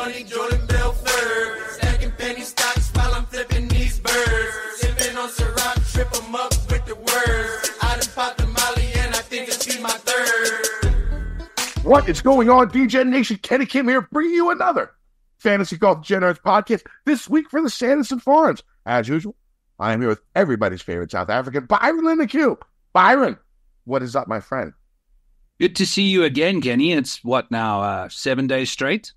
money, Jordan Belfort. Stacking penny stocks while I'm flipping these birds. Sipping on Ciroc, trip 'em up with the words. I done popped the Molly and I think it's be my third. What is going on, DJ Nation? Kenny Kim here, bringing you another Fantasy Golf Degenerates podcast this week for the Sanderson Farms. As usual, I am here with everybody's favorite South African, Byron Lindeque. Byron, what is up, my friend? Good to see you again, Kenny. It's what now, 7 days straight?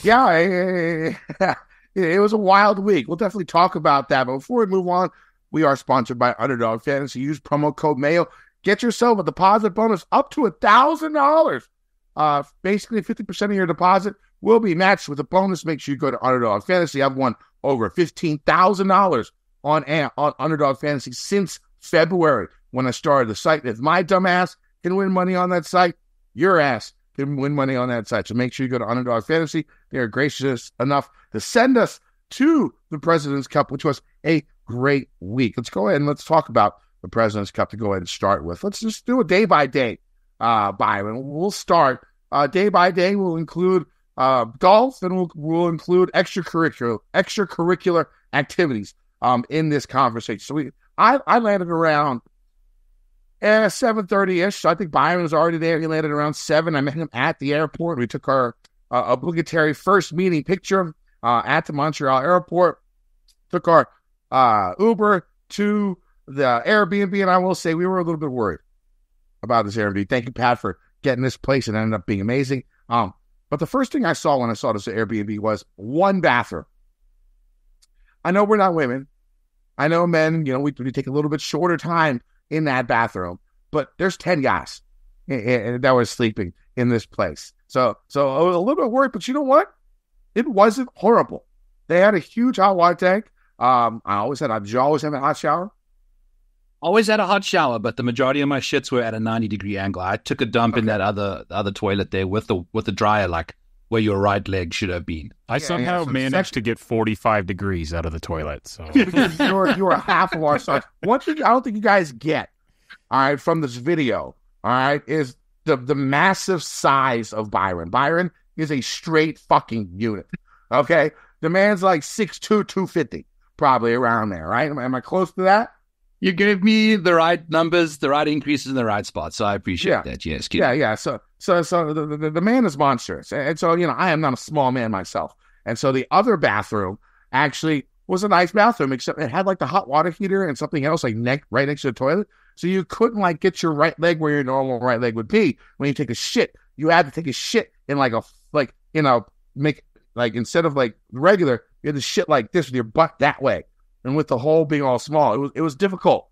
Yeah, it was a wild week. We'll definitely talk about that. But before we move on, we are sponsored by Underdog Fantasy. Use promo code Mayo. Get yourself a deposit bonus up to $1,000. Basically, 50% of your deposit will be matched with a bonus. Make sure you go to Underdog Fantasy. I've won over $15,000 on Underdog Fantasy since February when I started the site. If my dumb ass can win money on that site, your ass can win money on that site. So make sure you go to Underdog Fantasy. They are gracious enough to send us to the President's Cup, which was a great week. Let's go ahead and let's talk about the President's Cup to go ahead and start with. Let's just do a day by day, Byron. We'll start day by day. We'll include golf, and we'll include extracurricular activities in this conversation. So I landed around 7:30-ish. I think Byron was already there. He landed around 7. I met him at the airport. We took our obligatory first meeting picture at the Montreal airport. Took our Uber to the Airbnb, and I will say we were a little bit worried about this Airbnb. Thank you, Pat, for getting this place. It ended up being amazing. But the first thing I saw when I saw this Airbnb was one bathroom. I know we're not women. I know men, we take a little bit shorter time in that bathroom, but there's 10 guys that were sleeping in this place. So I was a little bit worried, but you know what? It wasn't horrible. They had a huge hot water tank. Did you always have a hot shower? Always had a hot shower, but the majority of my shits were at a 90-degree angle. I took a dump in that other toilet there with the dryer, like where your right leg should have been. I somehow managed to get 45 degrees out of the toilet. So you were half of our size. One thing I don't think you guys get, all right, from this video, all right, is the massive size of Byron. Byron is a straight fucking unit. Okay, the man's like 6'2", 250, probably around there, right? Am I close to that? You gave me the right numbers, the right increases in the right spots, so I appreciate that. Yes, kid. Yeah. So the man is monstrous, and so I am not a small man myself, and so the other bathroom actually was a nice bathroom, except it had like the hot water heater and something else like right next to the toilet, so you couldn't like get your right leg where your normal right leg would be when you take a shit. You had to take a shit in instead of like regular, you had to shit like this with your butt that way. And with the hole being all small, it was difficult.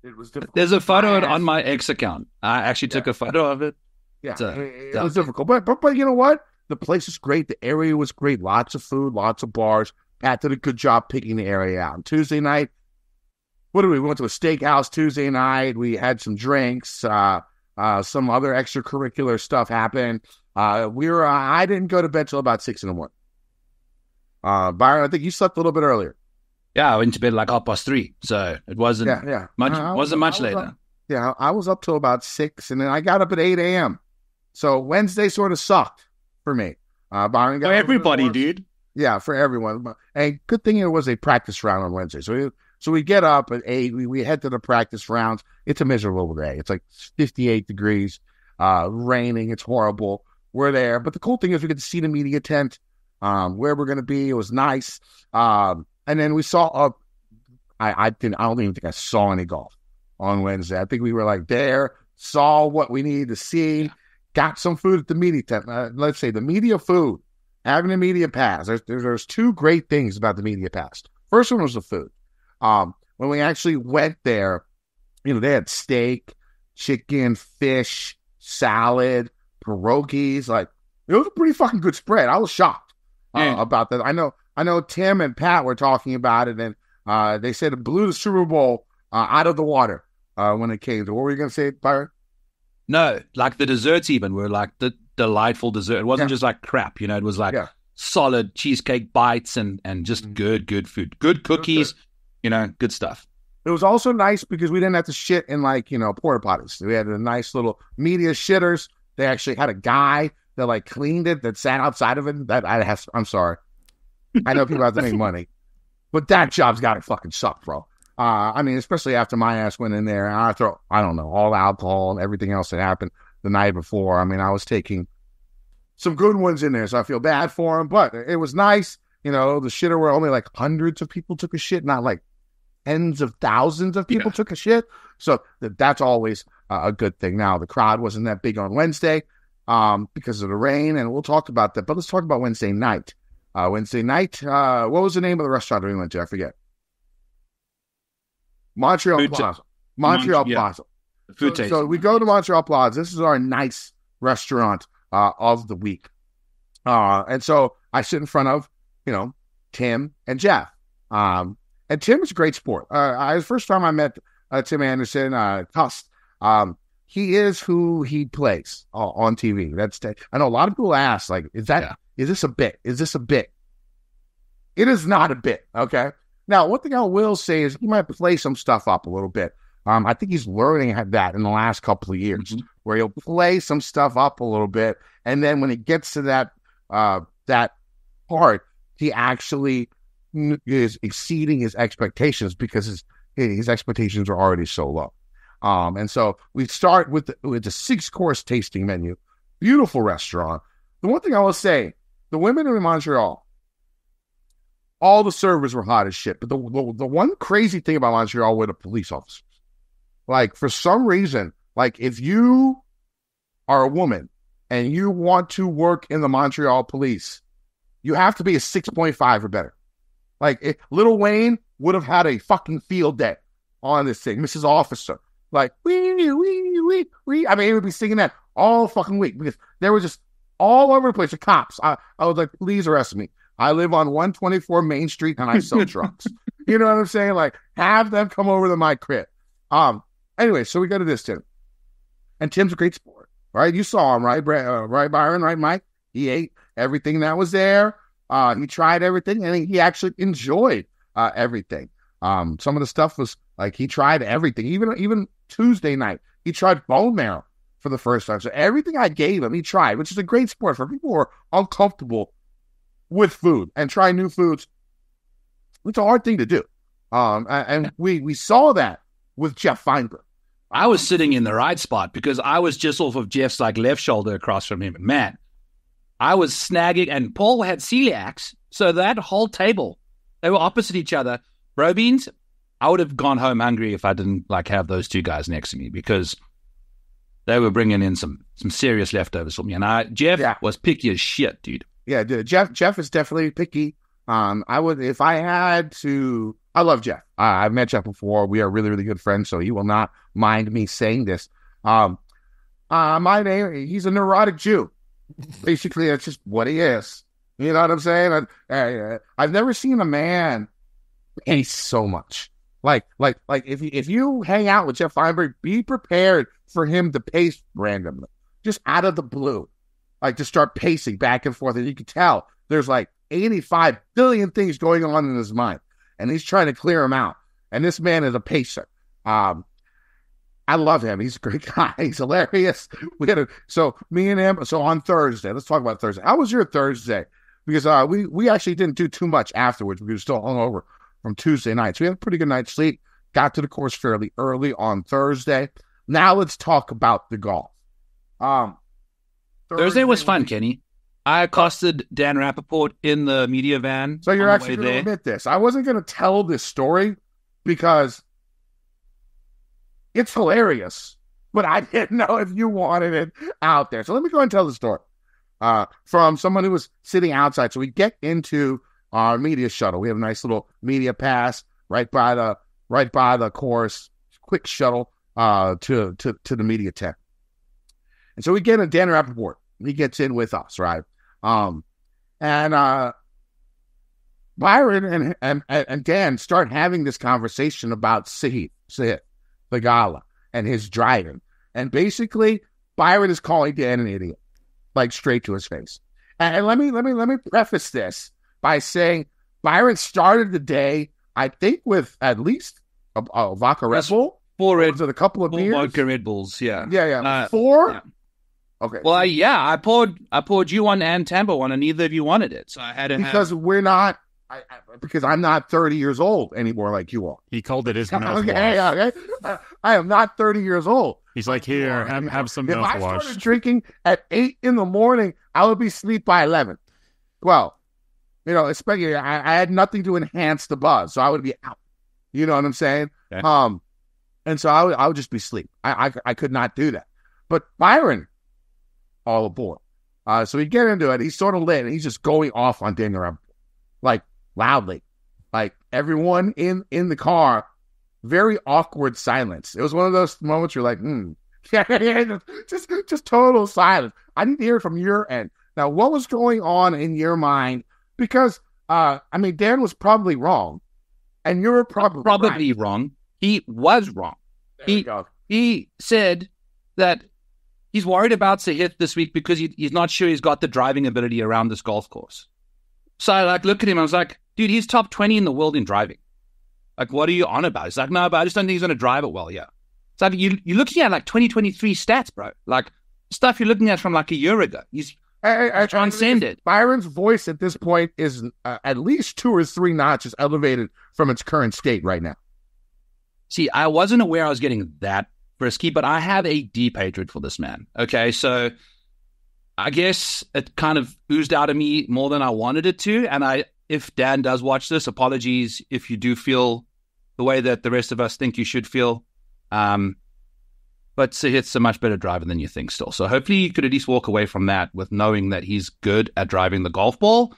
It was difficult. There's a photo on my X account. I actually took a photo of it. Yeah, it was difficult. But you know what? The place is great. The area was great. Lots of food, lots of bars. Pat did a good job picking the area out. And Tuesday night, we went to a steakhouse Tuesday night. We had some drinks. Some other extracurricular stuff happened. I didn't go to bed till about 6 a.m. Byron, I think you slept a little bit earlier. Yeah, I went to bed like 3:30, so it wasn't much later. I was up till about 6, and then I got up at 8 a.m. So Wednesday sort of sucked for me. Byron got for everybody, dude. Yeah, for everyone. And good thing it was a practice round on Wednesday. So we get up at 8. We head to the practice rounds. It's a miserable day. It's like 58 degrees, raining. It's horrible. We're there, but the cool thing is we get to see the media tent, where we're going to be. It was nice. And then we saw I don't even think I saw any golf on Wednesday. I think we were like there, saw what we needed to see, got some food at the media tent. Let's say the media food, having a media pass. There's two great things about the media pass. First one was the food. When we actually went there, they had steak, chicken, fish, salad, pierogies. Like, it was a pretty fucking good spread. I was shocked about that. I know Tim and Pat were talking about it, and they said it blew the Super Bowl out of the water when it came to. What were you going to say, Byron? No, like the desserts even were like the delightful dessert. It wasn't just like crap, it was like solid cheesecake bites and just good food. Good cookies, good stuff. It was also nice because we didn't have to shit in porta potties. We had a nice little media shitters. They actually had a guy that like cleaned it, that sat outside of it. I'm sorry. I know people have to make money, but that job's got to fucking suck, bro. I mean, especially after my ass went in there and after, I don't know, all the alcohol and everything else that happened the night before. I mean, I was taking some good ones in there, so I feel bad for him, but it was nice. You know, the shitter where only like hundreds of people took a shit, not like tens of thousands of people took a shit. So that's always a good thing. Now, the crowd wasn't that big on Wednesday because of the rain, and we'll talk about that. But let's talk about Wednesday night. What was the name of the restaurant we went to? I forget. Montreal Plaza. Montreal Plaza. So we go to Montreal Plaza. This is our nice restaurant of the week. And so I sit in front of, Tim and Jeff. And Tim is a great sport. The first time I met Tim Anderson, he is who he plays on TV. I know a lot of people ask, like, is this a bit? Is this a bit? It is not a bit, okay? Now, one thing I will say is he might play some stuff up a little bit. I think he's learning that in the last couple of years, where he'll play some stuff up a little bit, and then when he gets to that part, he actually is exceeding his expectations because his expectations are already so low. And so we start with the 6-course tasting menu, beautiful restaurant. The one thing I will say, the women in Montreal, all the servers were hot as shit. But the one crazy thing about Montreal were the police officers. Like, for some reason, like, if you are a woman and you want to work in the Montreal police, you have to be a 6.5 or better. Like, Lil Wayne would have had a fucking field day on this thing. Mrs. Officer. Like, wee, wee, wee, wee. I mean, he would be singing that all fucking week because they were just all over the place. The cops. I was like, please arrest me. I live on 124 Main Street and I sell drugs. You know what I'm saying? Like, have them come over to my crib. Anyway, so we go to this, Tim. And Tim's a great sport, right? You saw him, right? Right, Byron, right, Mike? He ate everything that was there. He tried everything, and he actually enjoyed everything. Some of the stuff was, like, he tried everything. Even Tuesday night, he tried bone marrow for the first time. So everything I gave him, he tried, which is a great sport for people who are uncomfortable with food and try new foods. It's a hard thing to do. And we saw that with Jeff Feinberg. I was sitting in the right spot because I was just off of Jeff's like left shoulder across from him. Man, I was snagging, and Paul had celiacs, so that whole table, they were opposite each other. Bro beans, I would have gone home hungry if I didn't like have those two guys next to me because they were bringing in some serious leftovers for me. And Jeff was picky as shit, dude. Yeah, dude. Jeff is definitely picky. I would, if I had to. I love Jeff. I've met Jeff before. We are really, really good friends, so he will not mind me saying this. My name, he's a neurotic Jew. Basically, that's just what he is. You know what I'm saying? I've never seen a man pace so much. Like if you hang out with Jeff Feinberg, be prepared for him to pace randomly, just out of the blue, like to start pacing back and forth, and you can tell there's like 85 billion things going on in his mind. And he's trying to clear him out. And this man is a pacer. I love him. He's a great guy. He's hilarious. So me and him. So on Thursday, let's talk about Thursday. How was your Thursday? Because we actually didn't do too much afterwards. We were still hungover from Tuesday night. So we had a pretty good night's sleep. Got to the course fairly early on Thursday. Now let's talk about the golf. Thursday was fun, Kenny. I accosted Dan Rappaport in the media van. So you're actually going to admit this. I wasn't going to tell this story because it's hilarious, but I didn't know if you wanted it out there. So let me go and tell the story from someone who was sitting outside. So we get into our media shuttle. We have a nice little media pass right by the course, quick shuttle to the media tent. And so we get in Dan Rappaport. He gets in with us, right? And Byron and Dan start having this conversation about Sahith, the gala, and his driving. And basically, Byron is calling Dan an idiot, like straight to his face. And let me preface this by saying Byron started the day, I think, with at least a vodka Red Bull. 4 Red Bulls and a couple of beers. Vodka Red Bulls, yeah. Yeah. 4? Yeah. Okay. Well, I poured you one and Tambo one, and neither of you wanted it. So I had to we're not. Because I'm not 30 years old anymore like you are. He called it his mouthwash. Okay. I am not 30 years old. He's like, here, have some mouthwash. If I started drinking at 8 in the morning, I would be asleep by 11. Well, especially I had nothing to enhance the buzz, so I would be out. You know what I'm saying? Okay. And so I would just be asleep. I could not do that. But Byron, all aboard. So we get into it. He's sort of lit, and he's just going off on Daniel, like loudly, like everyone in the car. Very awkward silence. It was one of those moments you're like, just total silence. I need to hear from your end. Now, what was going on in your mind? Because Dan was probably wrong, and you were probably right. Wrong. He was wrong. He said that he's worried about Sahith this week because he's not sure he's got the driving ability around this golf course. So I look at him. I was like, dude, he's top 20 in the world in driving. Like, what are you on about? He's like, no, but I just don't think he's going to drive it well. Yeah. It's like, you're looking at like 2023 stats, bro. Like stuff you're looking at from like a year ago. He's transcended. Byron's voice at this point is at least 2 or 3 notches elevated from its current state right now. See, I wasn't aware I was getting that frisky, but I have a deep hatred for this man. Okay, so I guess it kind of oozed out of me more than I wanted it to. And if Dan does watch this, apologies if you do feel the way that the rest of us think you should feel. But Sahith's a much better driver than you think still. So hopefully you could at least walk away from that with knowing that he's good at driving the golf ball.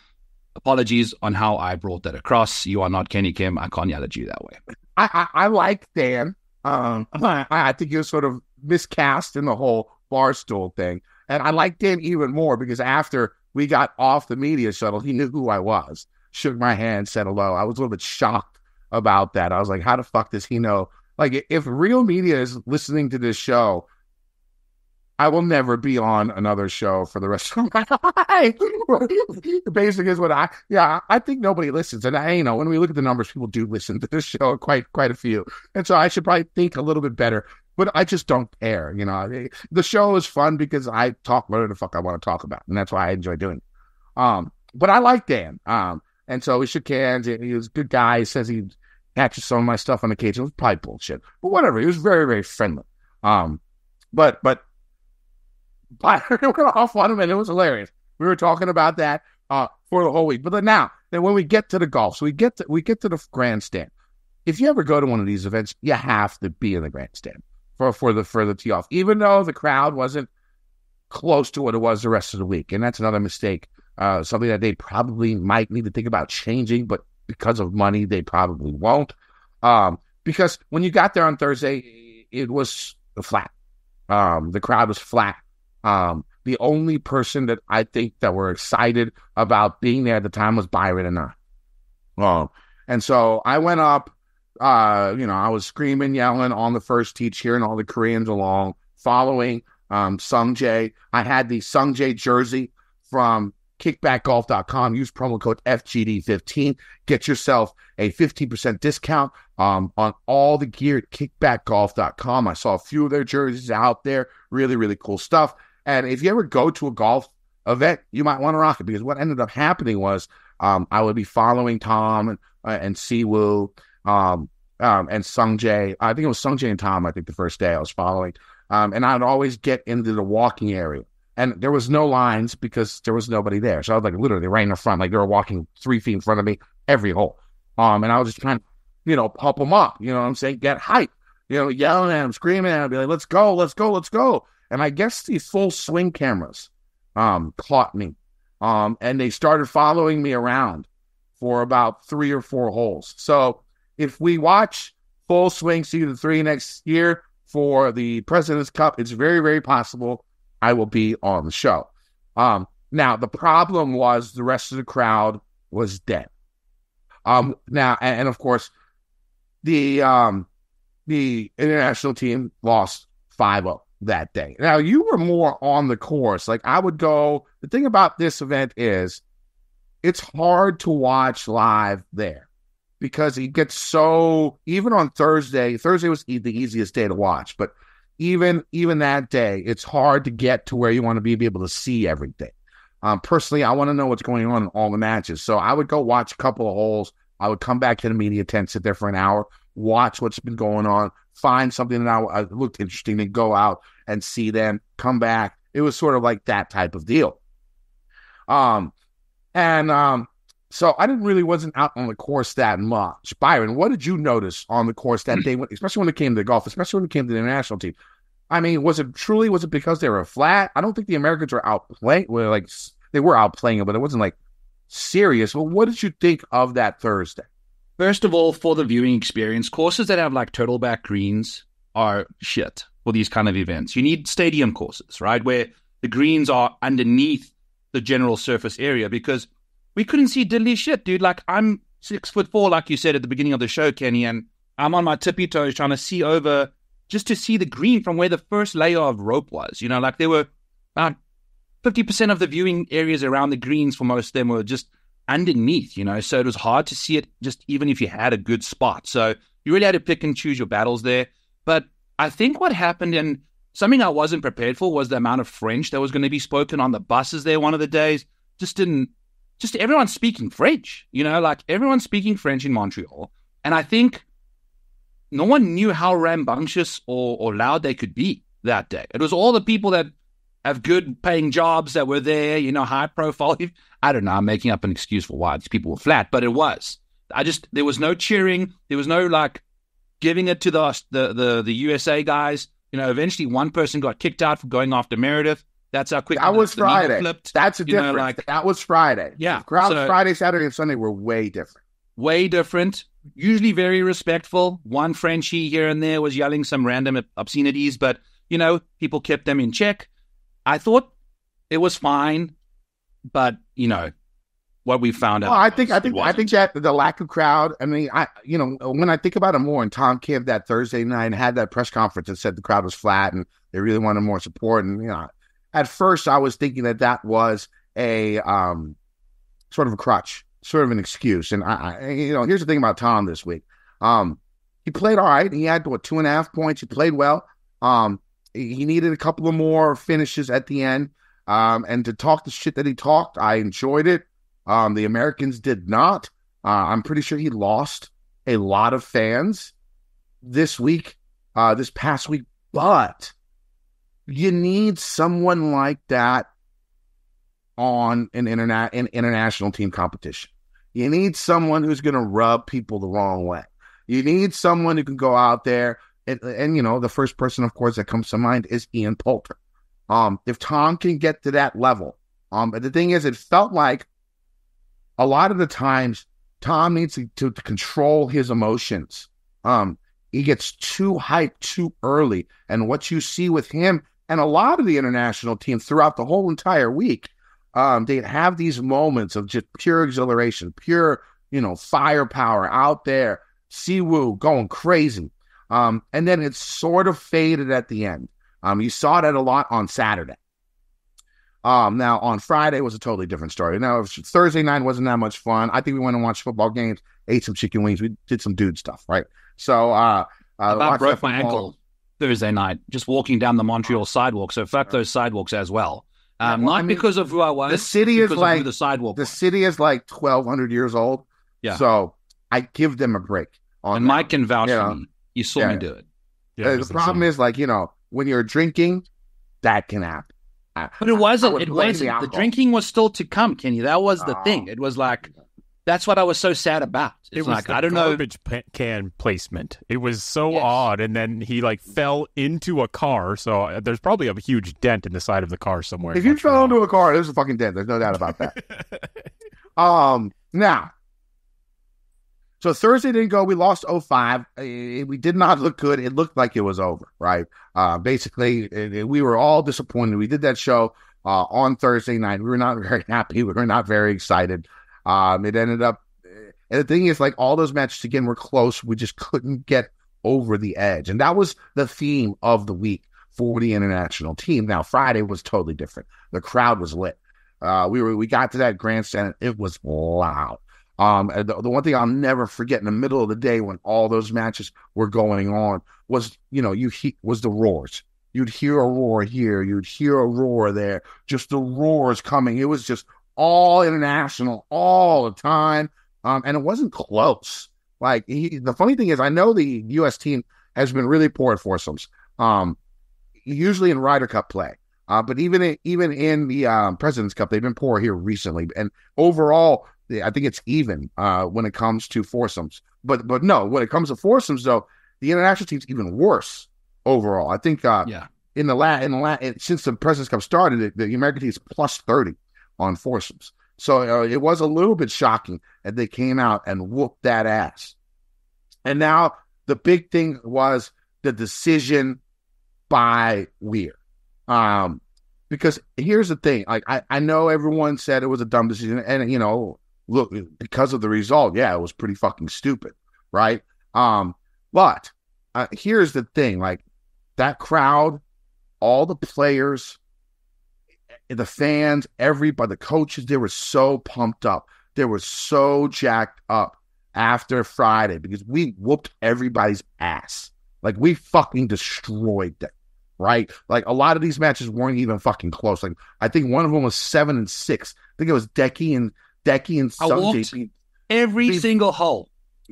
Apologies on how I brought that across. You are not Kenny Kim. I can't yell at you that way. I like Dan. I think he was sort of miscast in the whole Barstool thing. And I like Dan even more because after we got off the media shuttle, he knew who I was, shook my hand, said hello. I was a little bit shocked about that. I was like, how the fuck does he know? Like, if real media is listening to this show, I will never be on another show for the rest of my life. Basically is what I think nobody listens. And when we look at the numbers, people do listen to this show, quite a few. And so I should probably think a little bit better, but I just don't care. The show is fun because I talk whatever the fuck I want to talk about. And that's why I enjoy doing it. But I like Dan. And so we shook hands. He was a good guy. He says he catches some of my stuff on occasion. It was probably bullshit, but whatever. He was very, very friendly. But Byron went off on him, and it was hilarious. We were talking about that for the whole week. But then when we get to the golf, so we get to the grandstand. If you ever go to one of these events, you have to be in the grandstand for the tee off, even though the crowd wasn't close to what it was the rest of the week. And that's another mistake, something that they probably might need to think about changing, but because of money, they probably won't. Because when you got there on Thursday, it was flat. The crowd was flat. The only person that I think that were excited about being there at the time was Byron and I. And so I went up, I was screaming, yelling on the first tee, cheering all the Koreans along, following Sungjae. I had the Sungjae jersey from kickbackgolf.com. Use promo code FGD15. Get yourself a 15% discount on all the gear at kickbackgolf.com. I saw a few of their jerseys out there. Really, really cool stuff. And if you ever go to a golf event, you might want to rock it, because what ended up happening was I would be following Tom and Siwoo and Sungjae. I think it was Sungjae and Tom, I think, the first day I was following. And I would always get into the walking area. And there was no lines because there was nobody there. So I was like literally right in the front, like they were walking 3 feet in front of me every hole. And I was just trying to, pump them up, you know what I'm saying? Get hype, yelling at them, screaming at them, be like, let's go, let's go, let's go. And I guess the full swing cameras caught me. And they started following me around for about 3 or 4 holes. So if we watch full swing season 3 next year for the President's Cup, it's very, very possible I will be on the show. Now, the problem was the rest of the crowd was dead. Now, and of course, the international team lost 5-0 that day. Now, you were more on the course. Like, I would go, the thing about this event is it's hard to watch live there because it gets so, even on Thursday was the easiest day to watch, but even that day, it's hard to get to where you want to be able to see everything. Personally, I want to know what's going on in all the matches. So I would go watch a couple of holes. I would come back to the media tent, sit there for an hour, watch what's been going on, find something that I looked interesting, then go out and see them, come back. It was sort of like that type of deal. So I wasn't out on the course that much. Byron, what did you notice on the course that day, especially when it came to golf, especially when it came to the international team? I mean, was it because they were flat? I don't think the Americans were outplaying. Well, they were outplaying it, but it wasn't like serious. Well, what did you think of that Thursday? First of all, for the viewing experience, courses that have like total back greens are shit for these kind of events. You need stadium courses, right, where the greens are underneath the general surface area, because we couldn't see diddly shit, dude. Like, I'm 6'4", like you said at the beginning of the show, Kenny, and I'm on my tippy toes trying to see over just to see the green from where the first layer of rope was. You know, like there were about 50% of the viewing areas around the greens for most of them were just underneath, you know, so it was hard to see it just even if you had a good spot. So you really had to pick and choose your battles there. But I think what happened, and something I wasn't prepared for, was the amount of French that was going to be spoken on the buses there one of the days. Just everyone speaking French, you know, like everyone speaking French in Montreal. And I think no one knew how rambunctious or loud they could be that day. It was all the people that have good paying jobs that were there, you know, high profile. I don't know, I'm making up an excuse for why these people were flat, but it was. There was no cheering. There was no like giving it to the USA guys. You know, eventually one person got kicked out for going after Meredith. That's how quick that was Friday. Flipped. That's a difference. That was Friday. Yeah. Crowds Friday, Saturday, and Sunday were way different. Way different. Usually very respectful. One Frenchie here and there was yelling some random obscenities, but, you know, people kept them in check. I thought it was fine, but, you know, what we found out. Well, I think that the lack of crowd, I mean, when I think about it more, and Tom Kim that Thursday night had that press conference and said the crowd was flat and they really wanted more support. And, you know, at first I was thinking that was a sort of a crutch, sort of an excuse. And here's the thing about Tom this week. He played all right. He had 2.5 points. He played well. He needed a couple of more finishes at the end. And to talk the shit that he talked, I enjoyed it. The Americans did not. I'm pretty sure he lost a lot of fans this past week. But you need someone like that on an international team competition. You need someone who's going to rub people the wrong way. You need someone who can go out there. And you know, the first person, of course, that comes to mind is Ian Poulter. If Tom can get to that level, but the thing is, it felt like a lot of the times Tom needs to control his emotions. He gets too hyped too early, and what you see with him and a lot of the international team throughout the whole entire week, they have these moments of just pure exhilaration, pure, you know, firepower out there, Siwoo going crazy. And then it sort of faded at the end. You saw that a lot on Saturday. Now on Friday was a totally different story. Now Thursday night wasn't that much fun. I think we went and watched football games, ate some chicken wings. We did some dude stuff, right? So, I broke my ankle Thursday night just walking down the Montreal sidewalk. So fuck those sidewalks as well. Because of who I was. The city is like the sidewalk. The city is like 1,200 years old. Yeah. So I give them a break. And Mike can vouch for me. You saw me do it. Yeah, the problem is, like, you know, when you're drinking, that can happen. But it wasn't. The drinking was still to come, Kenny. That was the thing. It was like, that's what I was so sad about. It was like, I don't know. Garbage can placement. It was so odd. And then he like fell into a car. So there's probably a huge dent in the side of the car somewhere. If you fell into a car, there's a fucking dent. There's no doubt about that. Now, so Thursday didn't go. We lost 0-5. We did not look good. It looked like it was over, right? Basically, we were all disappointed. We did that show on Thursday night. We were not very happy. We were not very excited. It ended up, and the thing is, like, all those matches again were close. We just couldn't get over the edge, and that was the theme of the week for the international team. Now Friday was totally different. The crowd was lit. We got to that grandstand. It was loud. And the one thing I'll never forget in the middle of the day when all those matches were going on was, you know, was the roars. You'd hear a roar here. You'd hear a roar there. Just the roars coming. It was just all international all the time. And it wasn't close. Like, the funny thing is, I know the U.S. team has been really poor at foursomes, usually in Ryder Cup play. But even in the President's Cup, they've been poor here recently. And overall, I think it's even when it comes to foursomes. But no, when it comes to foursomes, though, the international team's even worse overall. I think in the since the President's Cup started, the American team is plus 30 on foursomes. So it was a little bit shocking that they came out and whooped that ass. And now the big thing was the decision by Weir. Because here's the thing, like I know everyone said it was a dumb decision, and look, because of the result, yeah, it was pretty fucking stupid, right? But here's the thing, like that crowd, all the players, the fans, everybody, the coaches, they were so pumped up. They were so jacked up after Friday because we whooped everybody's ass. Like, we fucking destroyed them, right? Like, a lot of these matches weren't even fucking close. Like, I think one of them was 7-6. I think it was Decky and Sungjae. Every single hole.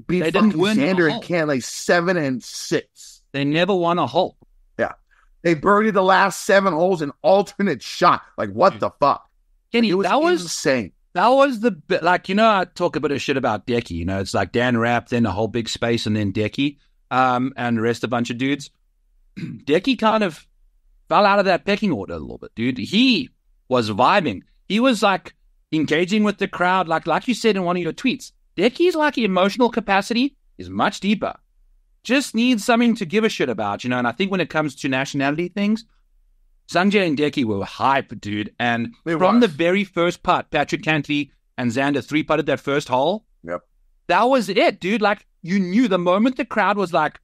They didn't win Xander and Cantlay 7-6. They never won a hole. Yeah. They birdied the last 7 holes in alternate shot. Like, what the fuck? Kenny, like, that was insane. That was I talk a bit of shit about Decky. It's like Dan Rapp, then a whole big space, and then Decky, and the rest a bunch of dudes. Decky kind of fell out of that pecking order a little bit, dude. He was vibing. He was like engaging with the crowd, like you said in one of your tweets. Decky's like emotional capacity is much deeper. Just needs something to give a shit about, And I think when it comes to nationality things, Sungjae and Decky were hype, dude. And from the very first putt, Patrick Cantlay and Xander 3-putted that first hole. Yep. That was it, dude. Like, you knew the moment the crowd was like,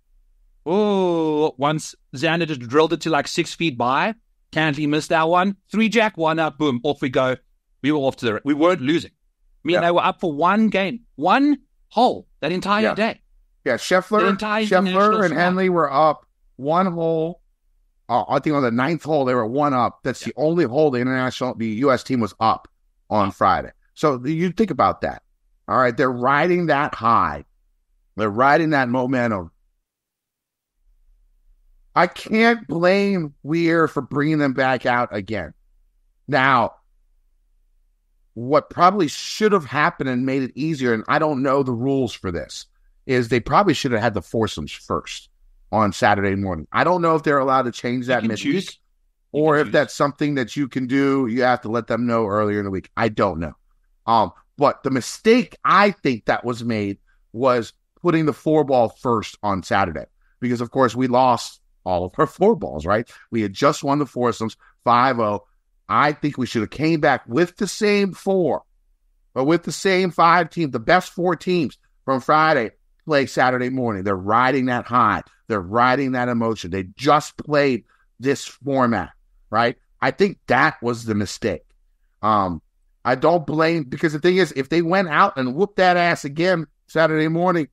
oh, once Xander just drilled it to like 6 feet by, Cantlay missed that one. 3-jack, 1 up, boom, off we go. We were off to we weren't losing. They were up for one game, one hole that entire day. Yeah, Scheffler and Henley were up 1 hole. I think on the 9th hole, they were 1 up. That's the only hole the U.S. team was up on Friday. So you think about that. All right, they're riding that high. They're riding that momentum. I can't blame Weir for bringing them back out again. Now, what probably should have happened and made it easier, and I don't know the rules for this, is they probably should have had the foursomes first on Saturday morning. I don't know if they're allowed to change that midweek, or if that's something that you can do. You have to let them know earlier in the week. I don't know. But the mistake I think that was made was putting the 4-ball first on Saturday, because of course we lost all of our 4-balls, right? We had just won the foursomes 5-0. I think we should have came back with the same 4, but with the same 5 teams, the best 4 teams from Friday play Saturday morning. They're riding that high. They're riding that emotion. They just played this format, right? I think that was the mistake. I don't blame, because the thing is, if they went out and whooped that ass again Saturday morning,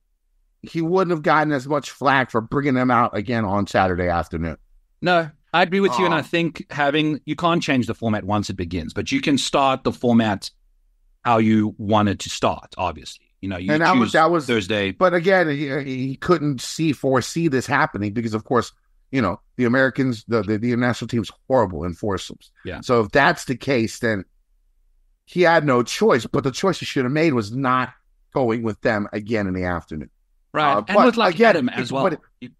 he wouldn't have gotten as much flack for bringing them out again on Saturday afternoon. No, I agree with you, and I think you can't change the format once it begins, but you can start the format how you want it to start, obviously. You and that was Thursday. But again, he couldn't foresee this happening because, of course, the Americans, the international team's horrible in foursomes. Yeah. So if that's the case, then he had no choice. But the choice he should have made was not going with them again in the afternoon. Right. And with Adam as well.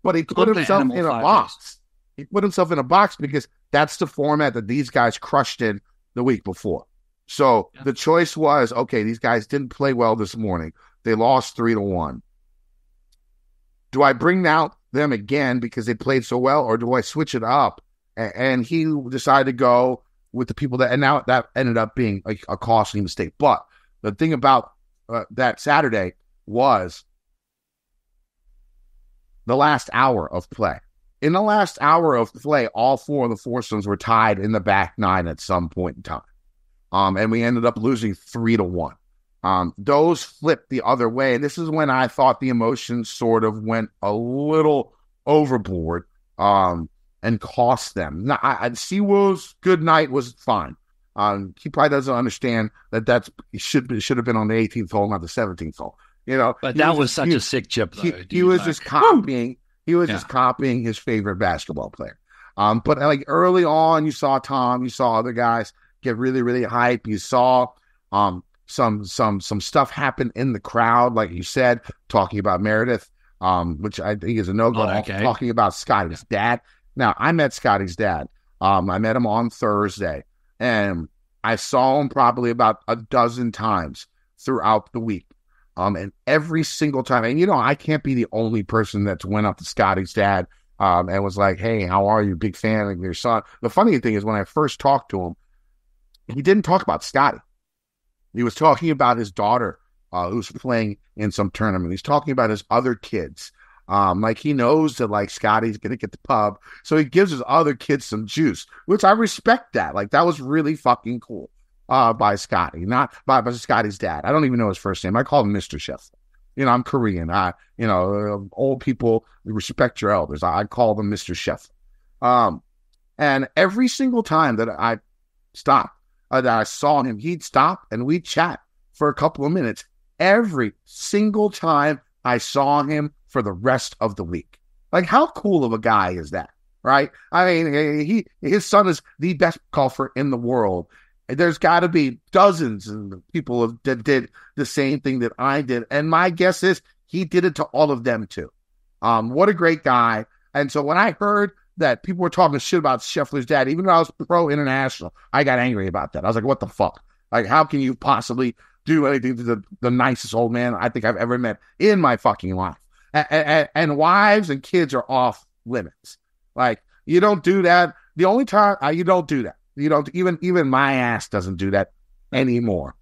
But he put himself in a box. He put himself in a box because that's the format that these guys crushed in the week before. So the choice was, okay, these guys didn't play well this morning. They lost 3-1. Do I bring out them again because they played so well, or do I switch it up? And he decided to go with the people and now that ended up being a costly mistake. But the thing about that Saturday was the last hour of play. In the last hour of play, all 4 of the foursomes were tied in the back 9 at some point in time. And we ended up losing 3-1. Those flipped the other way. And this is when I thought the emotions sort of went a little overboard. and cost them. Now, Siwoo's good night was fine. He probably doesn't understand that it should have been on the 18th hole, not the 17th hole. But that was such a sick chip, though. He was just copying. He was just copying his favorite basketball player. But like early on, you saw Tom, you saw other guys get really, really hype. You saw some stuff happen in the crowd, like you said, talking about Meredith, which I think is a no-go. Talking about Scotty's dad. Now, I met Scotty's dad. I met him on Thursday, and I saw him probably about a dozen times throughout the week. And every single time, and I can't be the only person that's went up to Scotty's dad and was like, "Hey, how are you? Big fan of your son." The funny thing is, when I first talked to him, he didn't talk about Scotty. He was talking about his daughter who's playing in some tournament. He's talking about his other kids. Like he knows that like Scotty's going to get the pub. So he gives his other kids some juice, which I respect that. Like that was really fucking cool by Scotty, not by Scotty's dad. I don't even know his first name. I call him Mr. Chef. I'm Korean. Old people respect your elders. I call them Mr. Chef. And every single time that I stopped, that I saw him, he'd stop and we'd chat for a couple of minutes. Every single time I saw him for the rest of the week. Like, how cool of a guy is that, right? I mean, his son is the best golfer in the world. There's got to be dozens of people that did the same thing that I did. And my guess is he did it to all of them too. What a great guy. And so when I heard that people were talking shit about Scheffler's dad, even though I was pro international, I got angry about that. I was like, what the fuck? Like, how can you possibly do anything to the nicest old man I think I've ever met in my fucking life? And wives and kids are off limits. Like, you don't do that. The only time you don't do that. You don't, even my ass doesn't do that anymore.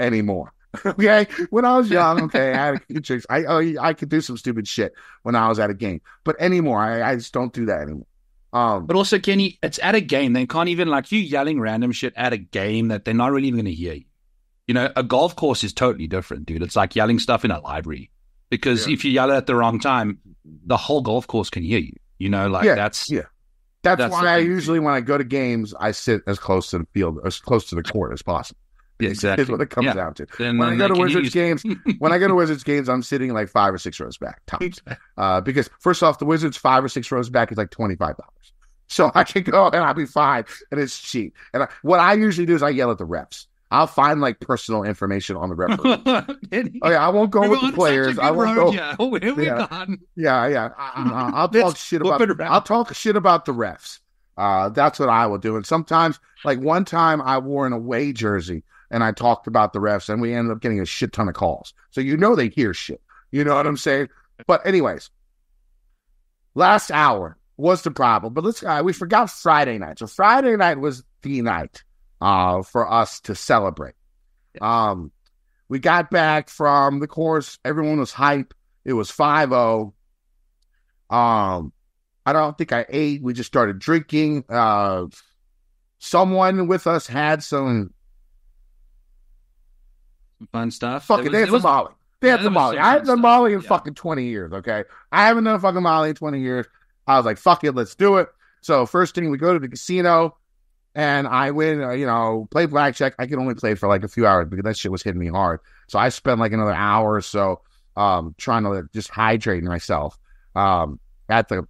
Okay. When I was young, okay, I had a few chicks. I could do some stupid shit when I was at a game, but anymore, I just don't do that anymore. But also, Kenny, it's at a game. They can't even, like, you yelling random shit at a game that they're not really even going to hear you. A golf course is totally different, dude. It's like yelling stuff in a library, because if you yell at the wrong time, the whole golf course can hear you. That's why I usually, when I go to games, I sit as close to the field, as close to the court as possible. Yeah, exactly. Is what it comes down to. When I go to Wizards games, I'm sitting like 5 or 6 rows back, tops. Because first off, the Wizards 5 or 6 rows back is like $25. So I can go and I'll be fine, and it's cheap. And what I usually do is I yell at the refs. I'll find like personal information on the referee. I won't go with the players. I won't go. I'll talk shit about. I'll talk shit about the refs. That's what I will do. And sometimes, like one time, I wore an away jersey and I talked about the refs, and we ended up getting a shit ton of calls. So they hear shit. You know what I'm saying? But anyways, last hour was the problem. But we forgot Friday night. So Friday night was the night for us to celebrate. We got back from the course. Everyone was hype. It was 5-0. I don't think I ate. We just started drinking. Someone with us had some fun stuff. Fuck it, they had some Molly. They had some Molly. I haven't done Molly in fucking 20 years, okay? I haven't done fucking Molly in 20 years. I was like, fuck it, let's do it. So first thing, we go to the casino, and I win, play blackjack. I could only play for like a few hours because that shit was hitting me hard. So I spent like another hour or so trying to just hydrate myself at the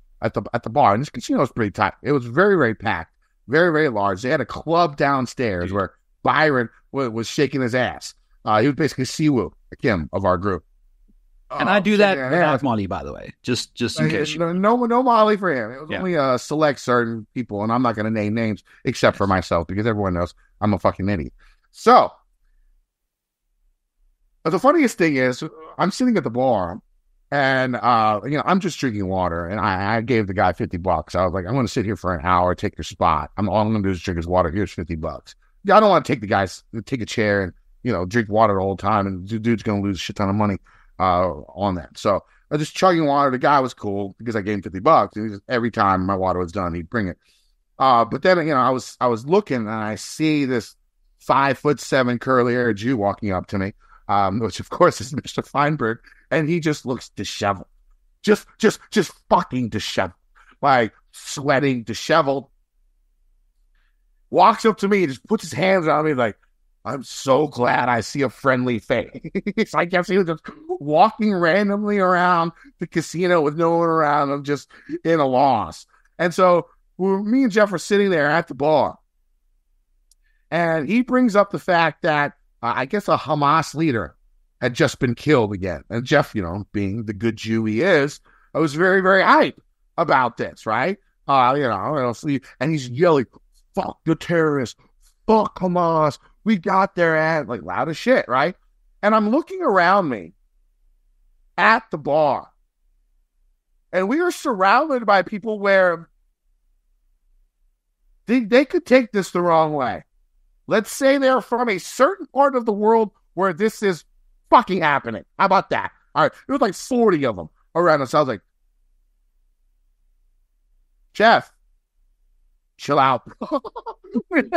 bar. And this casino was pretty tight. It was very, very packed, very, very large. They had a club downstairs where Byron was shaking his ass. He was basically Siwoo, Kim of our group. And I do that without Molly, by the way, just in case. No Molly for him. It was only select certain people, and I'm not going to name names except for myself because everyone knows I'm a fucking idiot. So, but the funniest thing is, I'm sitting at the bar, and I'm just drinking water, and I gave the guy $50. I was like, I'm going to sit here for an hour, take your spot. All I'm going to do is drink his water. Here's $50. Yeah, I don't want to take a chair and drink water the whole time, and the dude's going to lose a shit ton of money on that. So I was just chugging water. The guy was cool because I gave him $50. Every time my water was done, he'd bring it. But then I was looking, and I see this 5'7" curly-haired Jew walking up to me, which of course is Mr. Feinberg, and he just looks disheveled, just fucking disheveled. Like sweating, disheveled, walks up to me and just puts his hands on me like, I'm so glad I see a friendly face. I guess he was just walking randomly around the casino with no one around him, just in a loss. And so me and Jeff were sitting there at the bar. And he brings up the fact that I guess a Hamas leader had just been killed again. And Jeff, being the good Jew he is, I was very, very hype about this, right? And he's yelling, fuck the terrorists, fuck Hamas, we got their ass, like loud as shit, right? And I'm looking around me at the bar, and we are surrounded by people where they could take this the wrong way. Let's say they're from a certain part of the world where this is fucking happening. How about that? All right, there was like 40 of them around us. I was like, Jeff, chill out.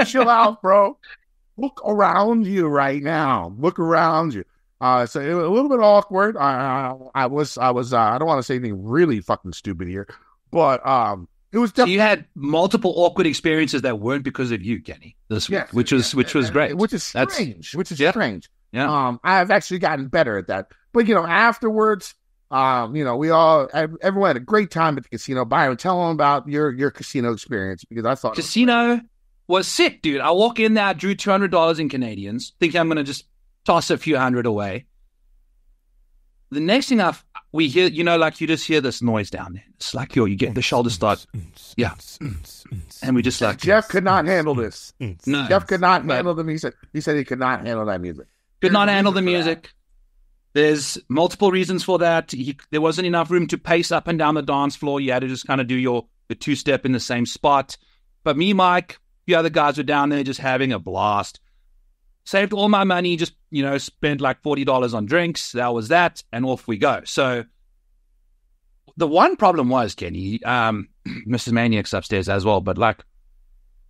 Chill out, bro. Look around you right now. Look around you. So it was a little bit awkward. I was. I don't want to say anything really fucking stupid here, but it was. So you had multiple awkward experiences that weren't because of you, Kenny, this week, which was great. Which is strange. Strange. Yeah. I've actually gotten better at that. But afterwards, everyone had a great time at the casino. Byron, tell them about your casino experience, because I thought casino was sick, dude. I walk in there, I drew $200 in Canadians, thinking I'm going to just toss a few hundred away. The next thing we hear, like you just hear this noise down there. It's like you get the shoulders start. Yeah. And we just like. Jeff could not handle this. No. Jeff could not handle them. He said he could not handle that music. Could not handle the music. There's multiple reasons for that. There wasn't enough room to pace up and down the dance floor. You had to just kind of do the two-step in the same spot. But me, Mike, the other guys were down there just having a blast. Saved all my money, just, spent like $40 on drinks. That was that, and off we go. So the one problem was, Kenny, Mrs. Maniac's upstairs as well, but like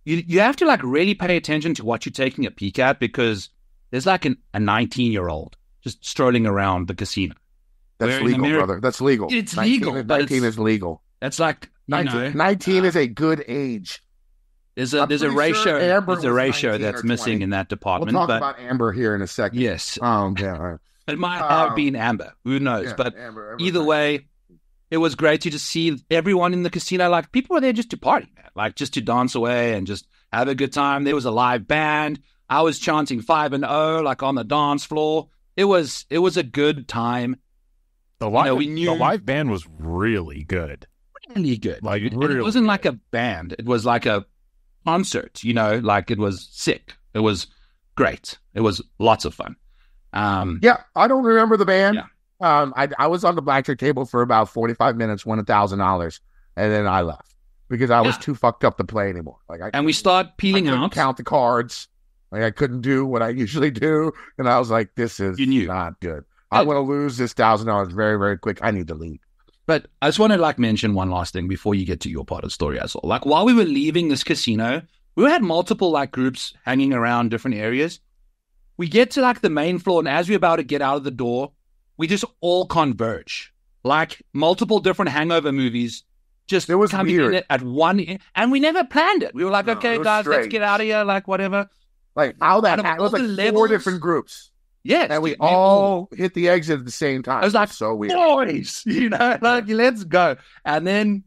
you have to like really pay attention to what you're taking a peek at, because there's like a 19-year-old just strolling around the casino. That's legal, brother. That's legal. It's legal. 19 is legal. That's like 19 is a good age. There's a ratio that's missing in that department. We'll talk about Amber here in a second. Yes. Yeah. It might have been Amber. Who knows? Yeah, but Amber either way, it was great to just see everyone in the casino. Like, people were there just to party, man. Like, just to dance away and just have a good time. There was a live band. I was chanting 5-0 like on the dance floor. It was a good time. The live band was really good. Really good. Like, it wasn't like a band. It was like a concert, like it was sick. It was great. It was lots of fun. I don't remember the band. Yeah. I was on the blackjack table for about 45 minutes, won $1,000, and then I left because I was too fucked up to play anymore. And we start peeling out. Count the cards. Like, I couldn't do what I usually do, and I was like, "This is not good. I want to lose this $1,000 very, very quick. I need to leave." But I just want to mention one last thing before you get to your part of the story as well. Like, while we were leaving this casino, we had multiple groups hanging around different areas. We get to the main floor, and as we're about to get out of the door, we just all converge. Like, multiple different hangover movies just coming in at one, and we never planned it. We were like, okay, guys, let's get out of here, whatever. Like, how that happened. It was like 4 different groups. Yes. And we all hit the exit at the same time. It was like, so weird. Boys, let's go. And then